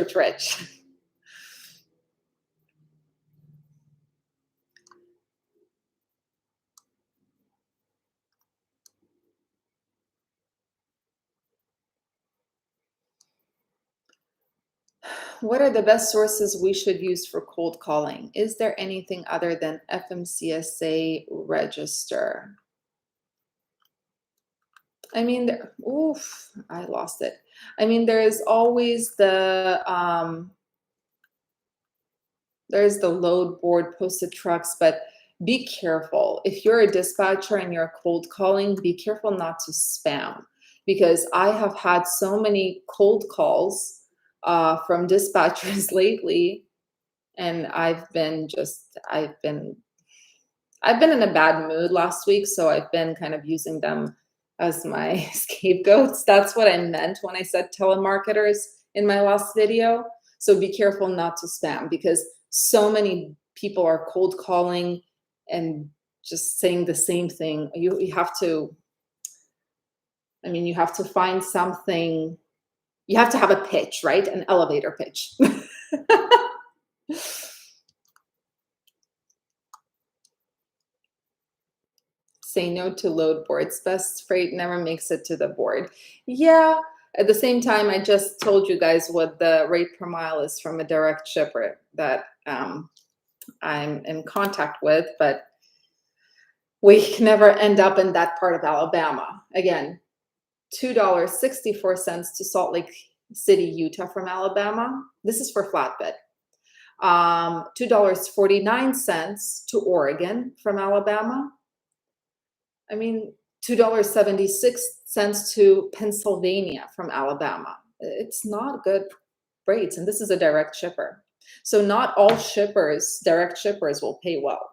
What are the best sources we should use for cold calling? Is there anything other than FMCSA register? I mean, I lost it. I mean, there is always there's the load board, posted trucks, but be careful. If you're a dispatcher and you're cold calling, be careful not to spam, because I have had so many cold calls from dispatchers lately, and I've been in a bad mood last week, so I've been kind of using them as my scapegoats. That's what I meant when I said telemarketers in my last video. So be careful not to spam, because so many people are cold calling and just saying the same thing. You have to, I mean, you have to find something. You have to have a pitch, right? An elevator pitch. Say no to load boards. Best freight never makes it to the board. Yeah. At the same time, I just told you guys what the rate per mile is from a direct shipper that I'm in contact with, but we can never end up in that part of Alabama. Again, $2.64 to Salt Lake City, Utah from Alabama. This is for flatbed. $2.49 to Oregon from Alabama. I mean, $2.76 to Pennsylvania from Alabama. It's not good rates, and this is a direct shipper. So not all shippers, direct shippers, will pay well.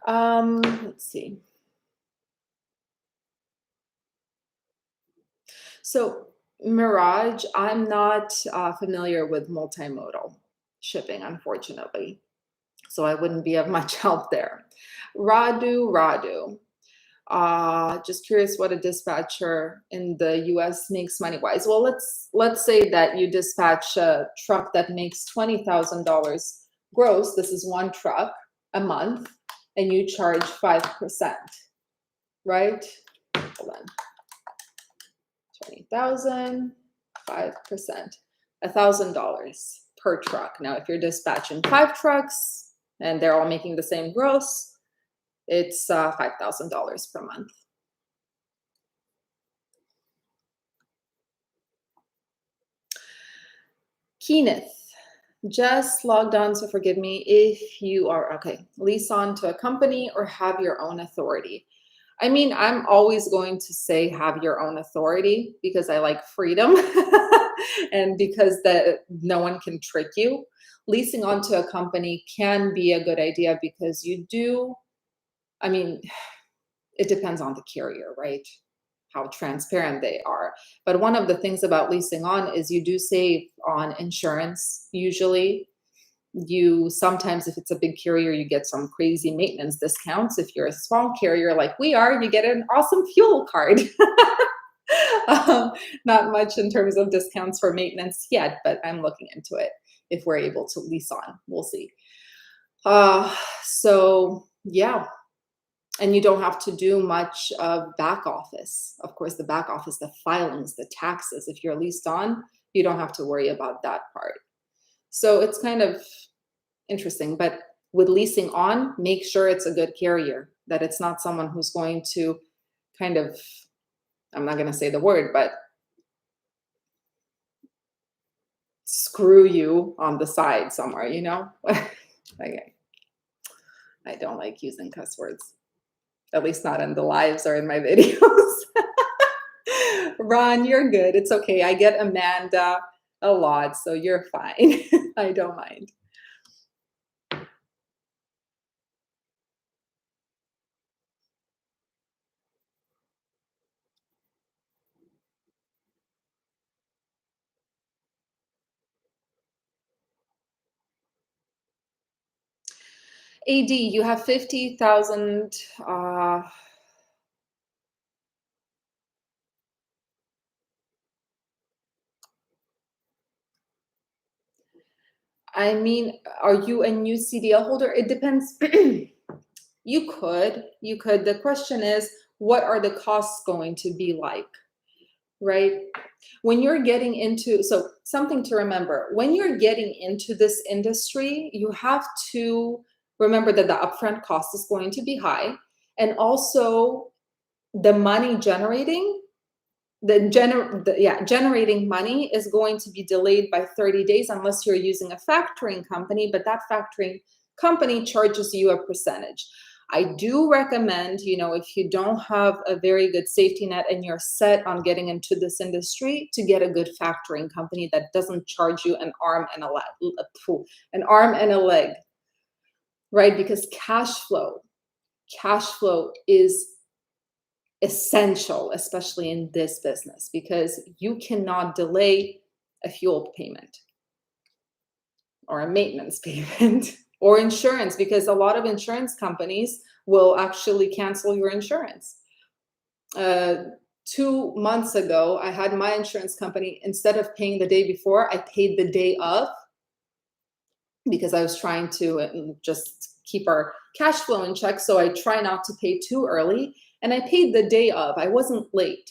Let's see. So Mirage, I'm not familiar with multimodal shipping, unfortunately. So I wouldn't be of much help there. Radu. Just curious what a dispatcher in the US makes money-wise. Well, let's say that you dispatch a truck that makes $20,000 gross. This is one truck a month, and you charge 5%, right? Hold on. 20,000, 5%, $1,000 per truck. Now, if you're dispatching 5 trucks and they're all making the same gross, it's $5,000 per month. Kenneth, just logged on, so forgive me if you are, okay, lease on to a company or have your own authority. I mean, I'm always going to say have your own authority because I like freedom and because no one can trick you. Leasing onto a company can be a good idea because you do, I mean, it depends on the carrier, right? How transparent they are. But one of the things about leasing on is you do save on insurance usually. You sometimes, if it's a big carrier, you get some crazy maintenance discounts. If you're a small carrier like we are, you get an awesome fuel card. Not much in terms of discounts for maintenance yet, but I'm looking into it. If we're able to lease on, we'll see. So yeah, and you don't have to do much of back office. Of course, the back office, the filings, the taxes, if you're leased on, you don't have to worry about that part. So it's kind of interesting, but with leasing on, make sure it's a good carrier, that it's not someone who's going to kind of, I'm not going to say the word, but screw you on the side somewhere, you know? Okay. I don't like using cuss words, at least not in the lives or in my videos. Ron, you're good. It's okay. I get Amanda a lot, so you're fine. I don't mind. AD, you have 50,000. I mean, are you a new CDL holder? It depends. You could. The question is, what are the costs going to be like, right? When you're getting into, so something to remember, when you're getting into this industry, you have to remember that the upfront cost is going to be high. And also the money generating, generating money is going to be delayed by 30 days unless you're using a factoring company, but that factoring company charges you a percentage. I do recommend, if you don't have a very good safety net and you're set on getting into this industry, to get a good factoring company that doesn't charge you an arm and a leg, right? Because cash flow is essential, especially in this business, because you cannot delay a fuel payment or a maintenance payment. Or insurance, because a lot of insurance companies will actually cancel your insurance. Uh, 2 months ago, I had my insurance company, instead of paying the day before, I paid the day of, because I was trying to just keep our cash flow in check. So I try not to pay too early. And I paid the day of. I wasn't late.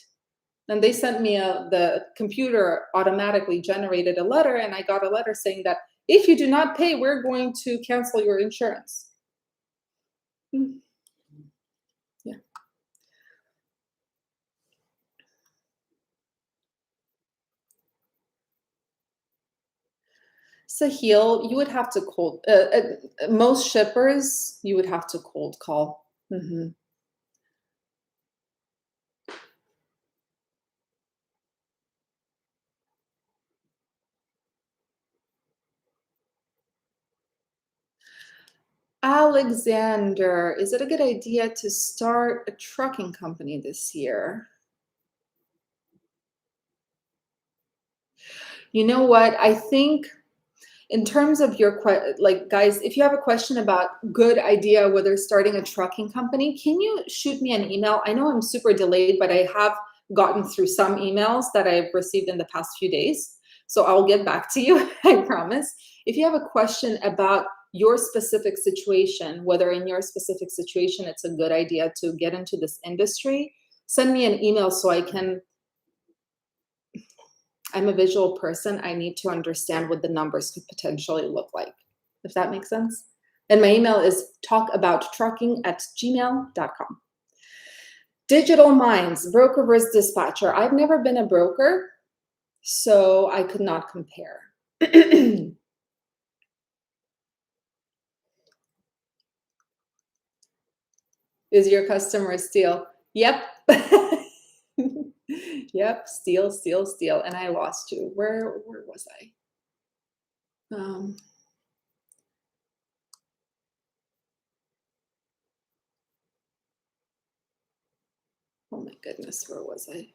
And they sent me the computer automatically generated a letter, and I got a letter saying that if you do not pay, we're going to cancel your insurance. Mm, yeah. Sahil, you would have to cold. Most shippers, you would have to cold call. Mhm. Alexander, is it a good idea to start a trucking company this year? You know what? I think in terms of your like, guys, if you have a question about good idea whether starting a trucking company, can you shoot me an email? I know I'm super delayed, but I have gotten through some emails that I've received in the past few days. So I'll get back to you, I promise. If you have a question about your specific situation, whether in your specific situation it's a good idea to get into this industry, send me an email so I can. I'm a visual person. I need to understand what the numbers could potentially look like, if that makes sense. And my email is talkabouttrucking@gmail.com. Digital Minds, broker versus dispatcher. I've never been a broker, so I could not compare. Is your customer Steel? Yep. Yep, Steel, Steel, Steel. And I lost you. Where was I? Oh my goodness, where was I?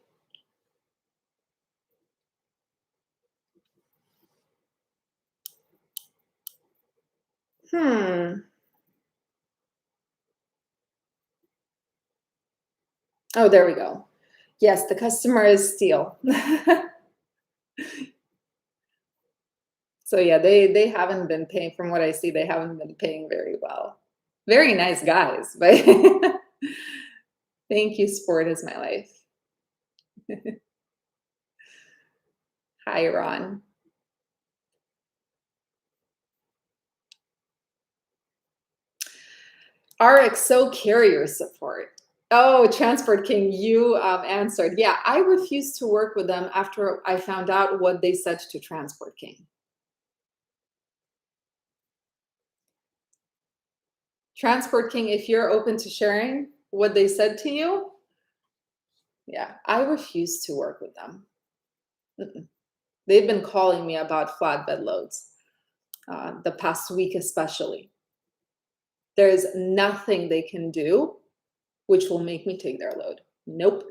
Oh, there we go. Yes, the customer is Steel. So yeah, they haven't been paying, from what I see, they haven't been paying very well. Very nice guys, but thank you, sport is my life. Hi, Ron. RXO carrier support. Oh, Transport King, you answered. Yeah, I refused to work with them after I found out what they said to Transport King. Transport King, if you're open to sharing what they said to you, yeah, I refuse to work with them. Mm-mm. They've been calling me about flatbed loads the past week, especially. There's nothing they can do which will make me take their load. Nope.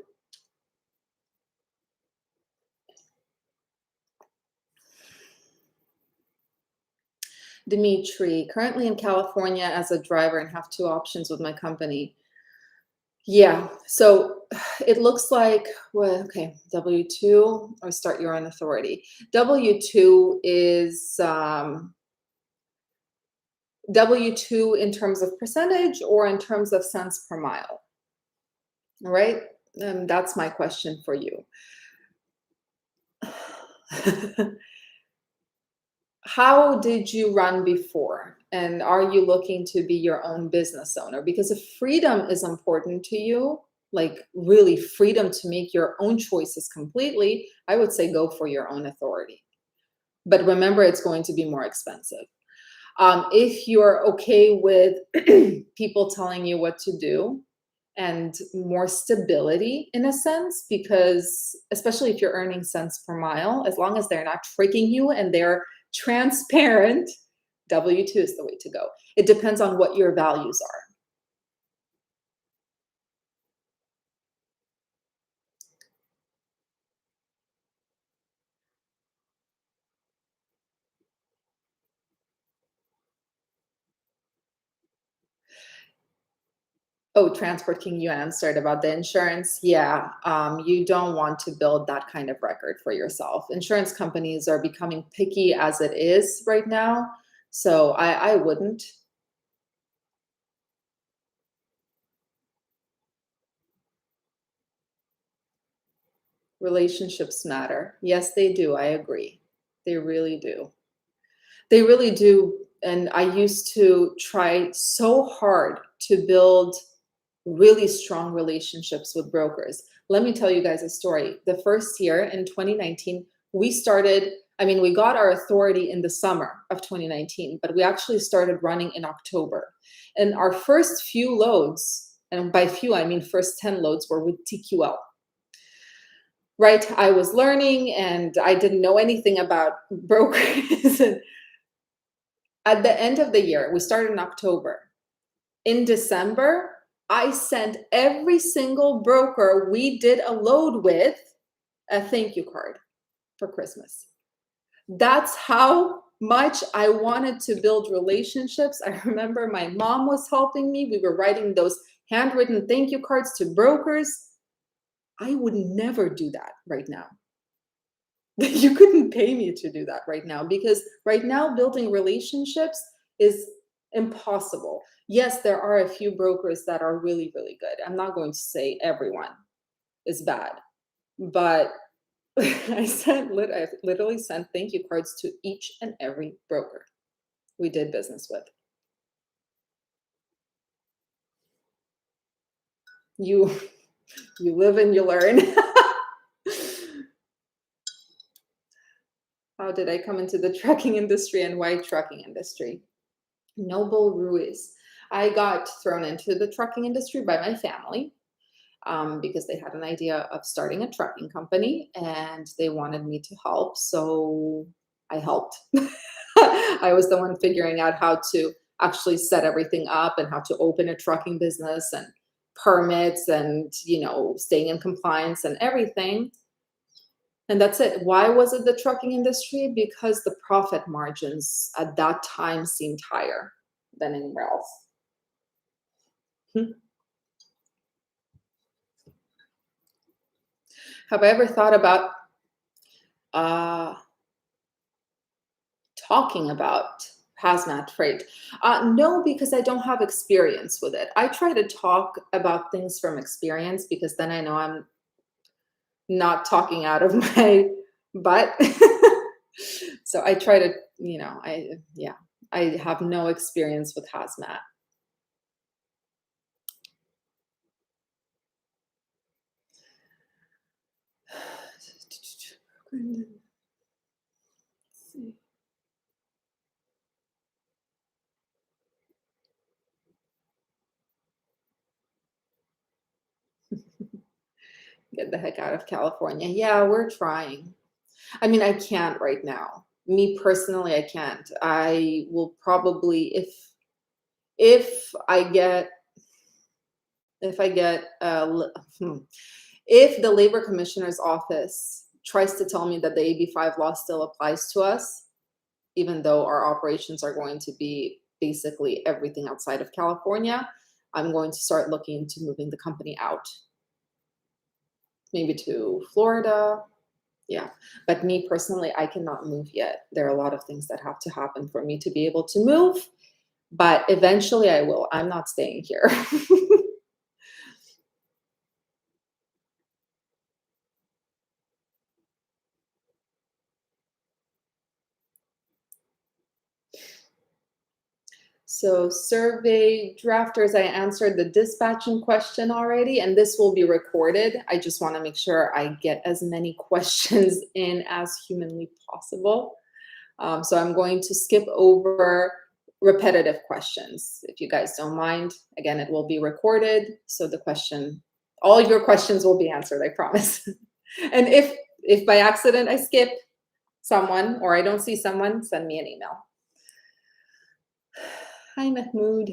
Dimitri, currently in California as a driver and have two options with my company. Yeah, so it looks like, well, okay, W-2 or start your own authority. W-2 is W-2 in terms of percentage or in terms of cents per mile. All right, that's my question for you. How did you run before? And are you looking to be your own business owner? Because if freedom is important to you, like really freedom to make your own choices completely, I would say go for your own authority. But remember, it's going to be more expensive. If you're okay with people telling you what to do and more stability in a sense, because especially if you're earning cents per mile, as long as they're not tricking you and they're transparent, W-2 is the way to go. It depends on what your values are. Oh, Transport King, you answered about the insurance. Yeah, you don't want to build that kind of record for yourself. Insurance companies are becoming picky as it is right now, so I wouldn't. Relationships matter. Yes, they do. I agree. They really do. They really do. And I used to try so hard to build really strong relationships with brokers. Let me tell you guys a story. The first year in 2019, we started, I mean, we got our authority in the summer of 2019, but we actually started running in October. And our first few loads, and by few, I mean first 10 loads, were with TQL. Right? I was learning and I didn't know anything about brokers. At the end of the year, we started in October. In December, I sent every single broker we did a load with a thank you card for Christmas. That's how much I wanted to build relationships. I remember my mom was helping me. We were writing those handwritten thank you cards to brokers. I would never do that right now. You couldn't pay me to do that right now because right now building relationships is impossible. Yes, there are a few brokers that are really, really good. I'm not going to say everyone is bad, but I literally sent thank you cards to each and every broker we did business with. You you live and you learn. How did I come into the trucking industry and why trucking industry? Noble Ruiz. I got thrown into the trucking industry by my family because they had an idea of starting a trucking company and they wanted me to help. So I helped. I was the one figuring out how to actually set everything up and how to open a trucking business and permits and, staying in compliance and everything. And that's it. Why was it the trucking industry? Because the profit margins at that time seemed higher than anywhere else. Hmm. Have I ever thought about uh, talking about hazmat freight? No, because I don't have experience with it. I try to talk about things from experience because then I know I'm not talking out of my butt. So I try to, I have no experience with hazmat. Get the heck out of California. Yeah, we're trying. I mean, I can't right now. Me personally, I can't. I will probably if I get if I get if the labor commissioner's office tries to tell me that the AB5 law still applies to us, even though our operations are going to be basically everything outside of California, I'm going to start looking into moving the company out, maybe to Florida. Yeah. But me personally, I cannot move yet. There are a lot of things that have to happen for me to be able to move, but eventually I will. I'm not staying here. So survey drafters, I answered the dispatching question already, and this will be recorded. I just want to make sure I get as many questions in as humanly possible. So I'm going to skip over repetitive questions, if you guys don't mind. Again, it will be recorded, so all your questions will be answered, I promise. And if by accident I skip someone or I don't see someone, send me an email. Hi, Mahmoud.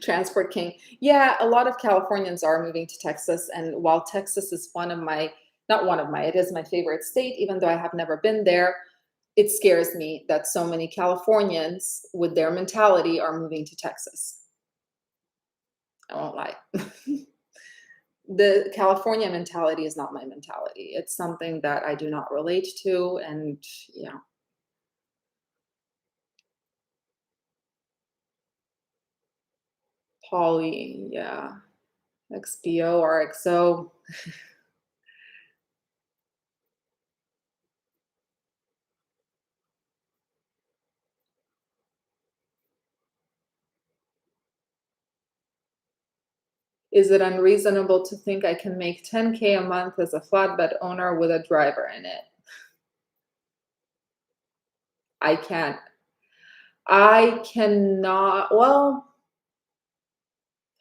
Transport King. Yeah, a lot of Californians are moving to Texas. And while Texas is it is my favorite state, even though I have never been there, it scares me that so many Californians with their mentality are moving to Texas. I won't lie. The California mentality is not my mentality. It's something that I do not relate to, and yeah. Poly, yeah. XPO, RXO. Is it unreasonable to think I can make 10K a month as a flatbed owner with a driver in it? I can't. I cannot. Well,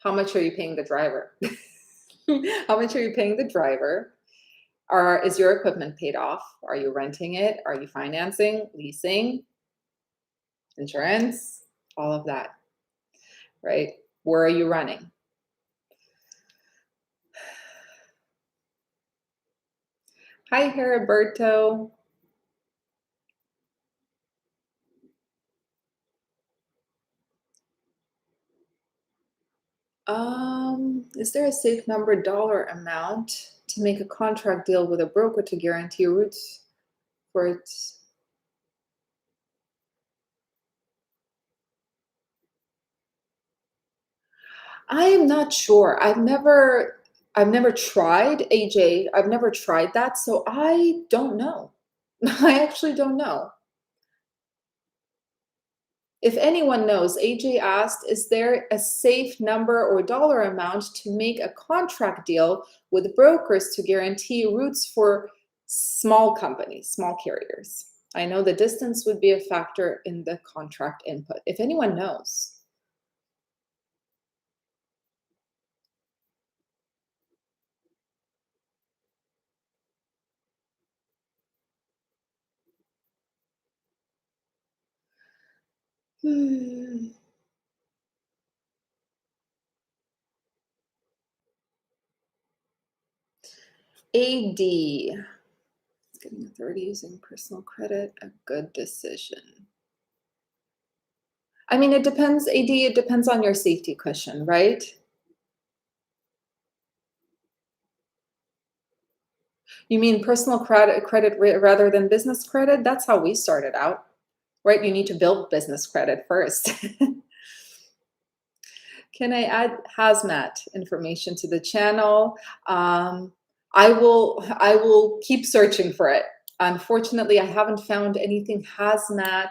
how much are you paying the driver? How much are you paying the driver? Is your equipment paid off? Are you renting it? Are you financing, leasing, insurance? All of that, right? Where are you running? Hi, Heriberto. Is there a safe number dollar amount to make a contract deal with a broker to guarantee routes for it? I am not sure. I've never tried AJ. I've never tried that, so I don't know. I actually don't know. If anyone knows, AJ asked, is there a safe number or dollar amount to make a contract deal with brokers to guarantee routes for small companies, small carriers? I know the distance would be a factor in the contract input. If anyone knows. Hmm. AD. Getting a 30 using personal credit, a good decision. I mean, it depends, AD, it depends on your safety cushion, right? You mean personal credit rather than business credit? That's how we started out, right? You need to build business credit first. Can I add hazmat information to the channel? I will keep searching for it. Unfortunately, I haven't found anything hazmat,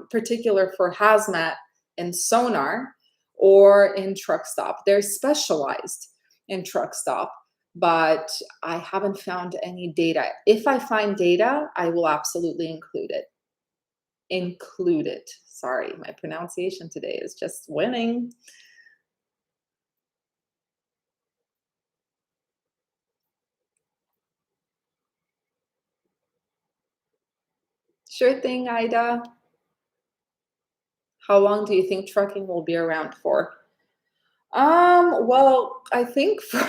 particular for hazmat in Sonar or in Truck Stop. They're specialized in Truck Stop, but I haven't found any data. If I find data, I will absolutely include it. Include it. Sorry, my pronunciation today is just winning. Sure thing, Ida. How long do you think trucking will be around for? Well, I think for,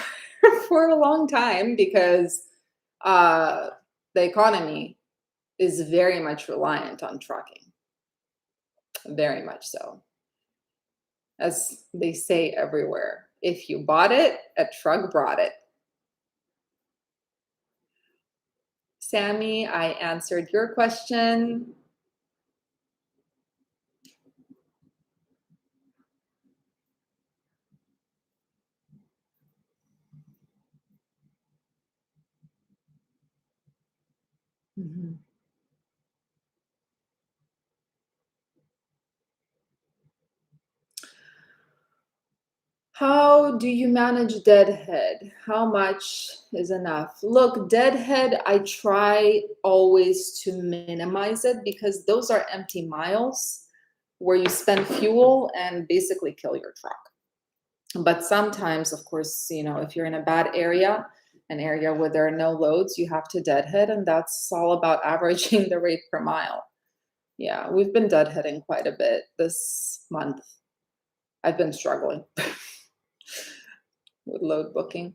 for a long time because uh, the economy is very much reliant on trucking, very much so. As they say everywhere, if you bought it, a truck brought it. Sammy, I answered your question. Mhm. How do you manage deadhead? How much is enough? Look, deadhead, I try always to minimize it because those are empty miles where you spend fuel and basically kill your truck. But sometimes, of course, if you're in a bad area, an area where there are no loads, you have to deadhead, and that's all about averaging the rate per mile. Yeah, we've been deadheading quite a bit this month. I've been struggling with load booking.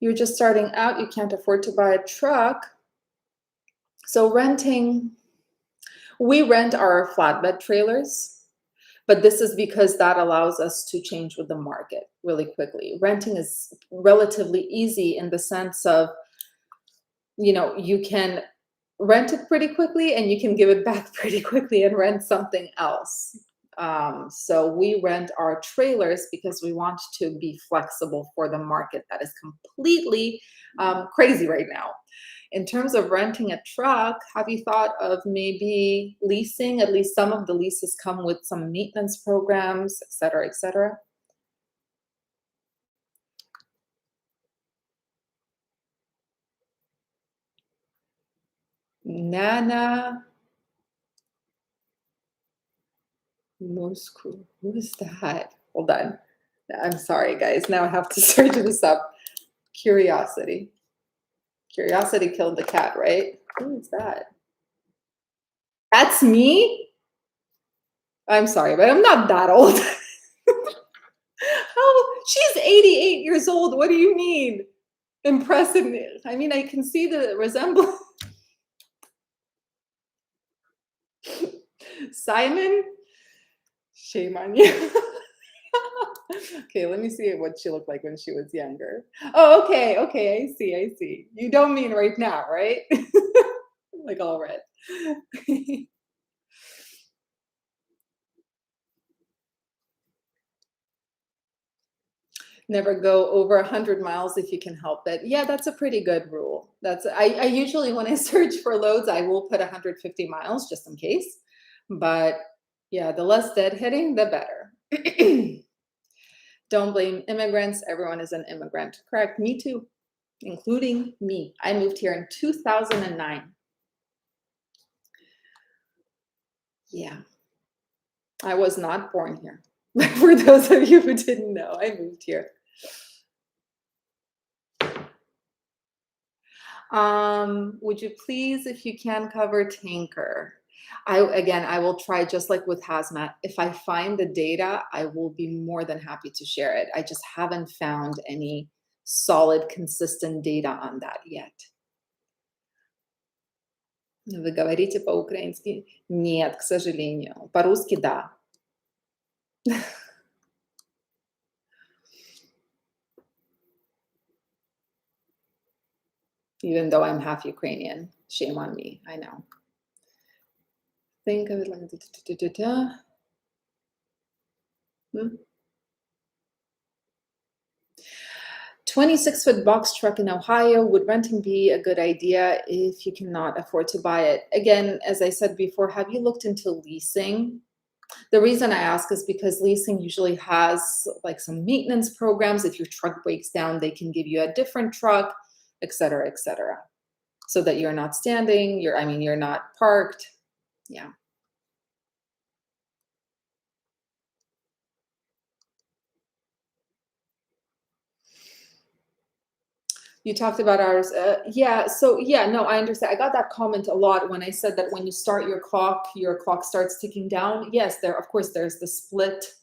You're just starting out, you can't afford to buy a truck. So renting, we rent our flatbed trailers, but this is because that allows us to change with the market really quickly. Renting is relatively easy in the sense of, you can rent it pretty quickly and you can give it back pretty quickly and rent something else. So we rent our trailers because we want to be flexible for the market that is completely crazy right now. In terms of renting a truck, have you thought of maybe leasing? At least some of the leases come with some maintenance programs, et cetera, et cetera. Nana Moscow. Who is that? Hold on. I'm sorry, guys. Now I have to search this up. Curiosity. Curiosity killed the cat, right? Who is that? That's me? I'm sorry, but I'm not that old. How? She's 88 years old. What do you mean? Impressive. I mean, I can see the resemblance. Simon? Shame on you. Okay, let me see what she looked like when she was younger. Oh, okay, okay, I see. You don't mean right now, right? Like all red. Never go over 100 miles if you can help it. Yeah, that's a pretty good rule. I usually, when I search for loads, I will put 150 miles just in case. But yeah, the less deadheading, the better. Don't blame immigrants. Everyone is an immigrant. Correct. Me too, including me. I moved here in 2009. Yeah, I was not born here. For those of you who didn't know, I moved here. Would you please, if you can, cover tanker? I will try, just like with hazmat. If I find the data, I will be more than happy to share it. I just haven't found any solid, consistent data on that yet. Вы говорите по-украински? Нет, к сожалению. По-русски да. Even though I'm half Ukrainian. Shame on me, I know. Think of it like Hmm? 26-foot box truck in Ohio, would renting be a good idea if you cannot afford to buy it? Again, as I said before, have you looked into leasing? The reason I ask is because leasing usually has like some maintenance programs. If your truck breaks down, they can give you a different truck, et cetera, so that you're not standing, you're not parked. Yeah. You talked about ours. Yeah. So yeah, no, I understand. I got that comment a lot when I said that when you start your clock starts ticking down. Yes, of course, there's the split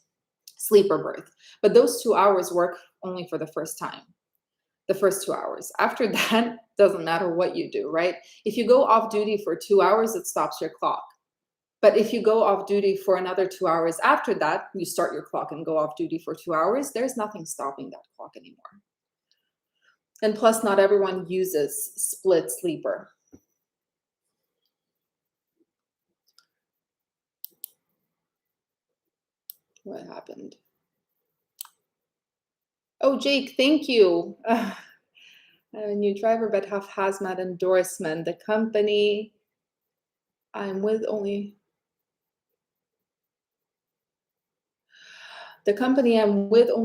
sleeper berth, but those 2 hours work only for the first time, the first 2 hours. After that, doesn't matter what you do, right? If you go off duty for 2 hours, it stops your clock. But if you go off duty for another 2 hours after that, you start your clock and go off duty for 2 hours, there's nothing stopping that clock anymore. And plus, not everyone uses split sleeper. What happened? Oh, Jake, thank you. I'm a new driver, but have hazmat endorsement. The company I'm with only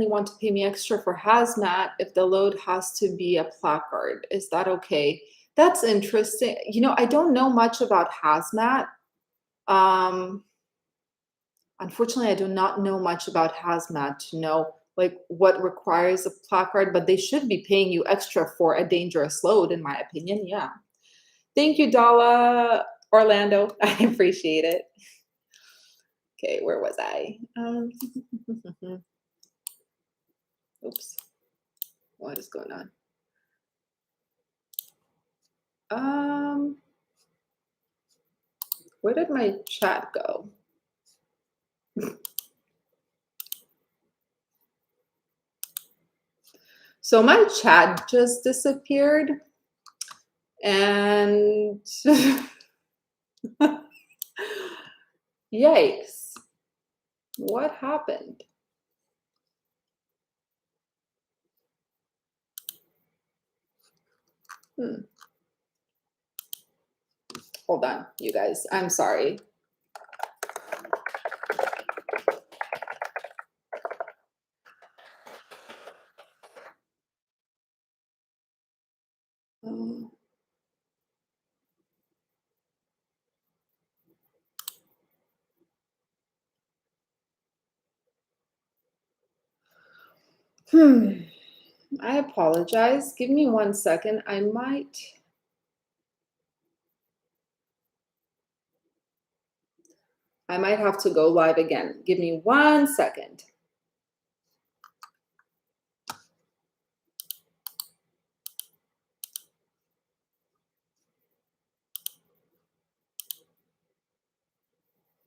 want to pay me extra for hazmat if the load has to be a placard. Is that okay? That's interesting. I don't know much about hazmat. Unfortunately, I do not know much about hazmat to know like what requires a placard, but they should be paying you extra for a dangerous load, in my opinion. Yeah. Thank you, Dala Orlando. I appreciate it. Okay, where was I? Oops. What is going on? Where did my chat go? So my chat just disappeared, and yikes. What happened? Hold on, you guys. I'm sorry. Um, I apologize. Give me 1 second. I might have to go live again. Give me 1 second.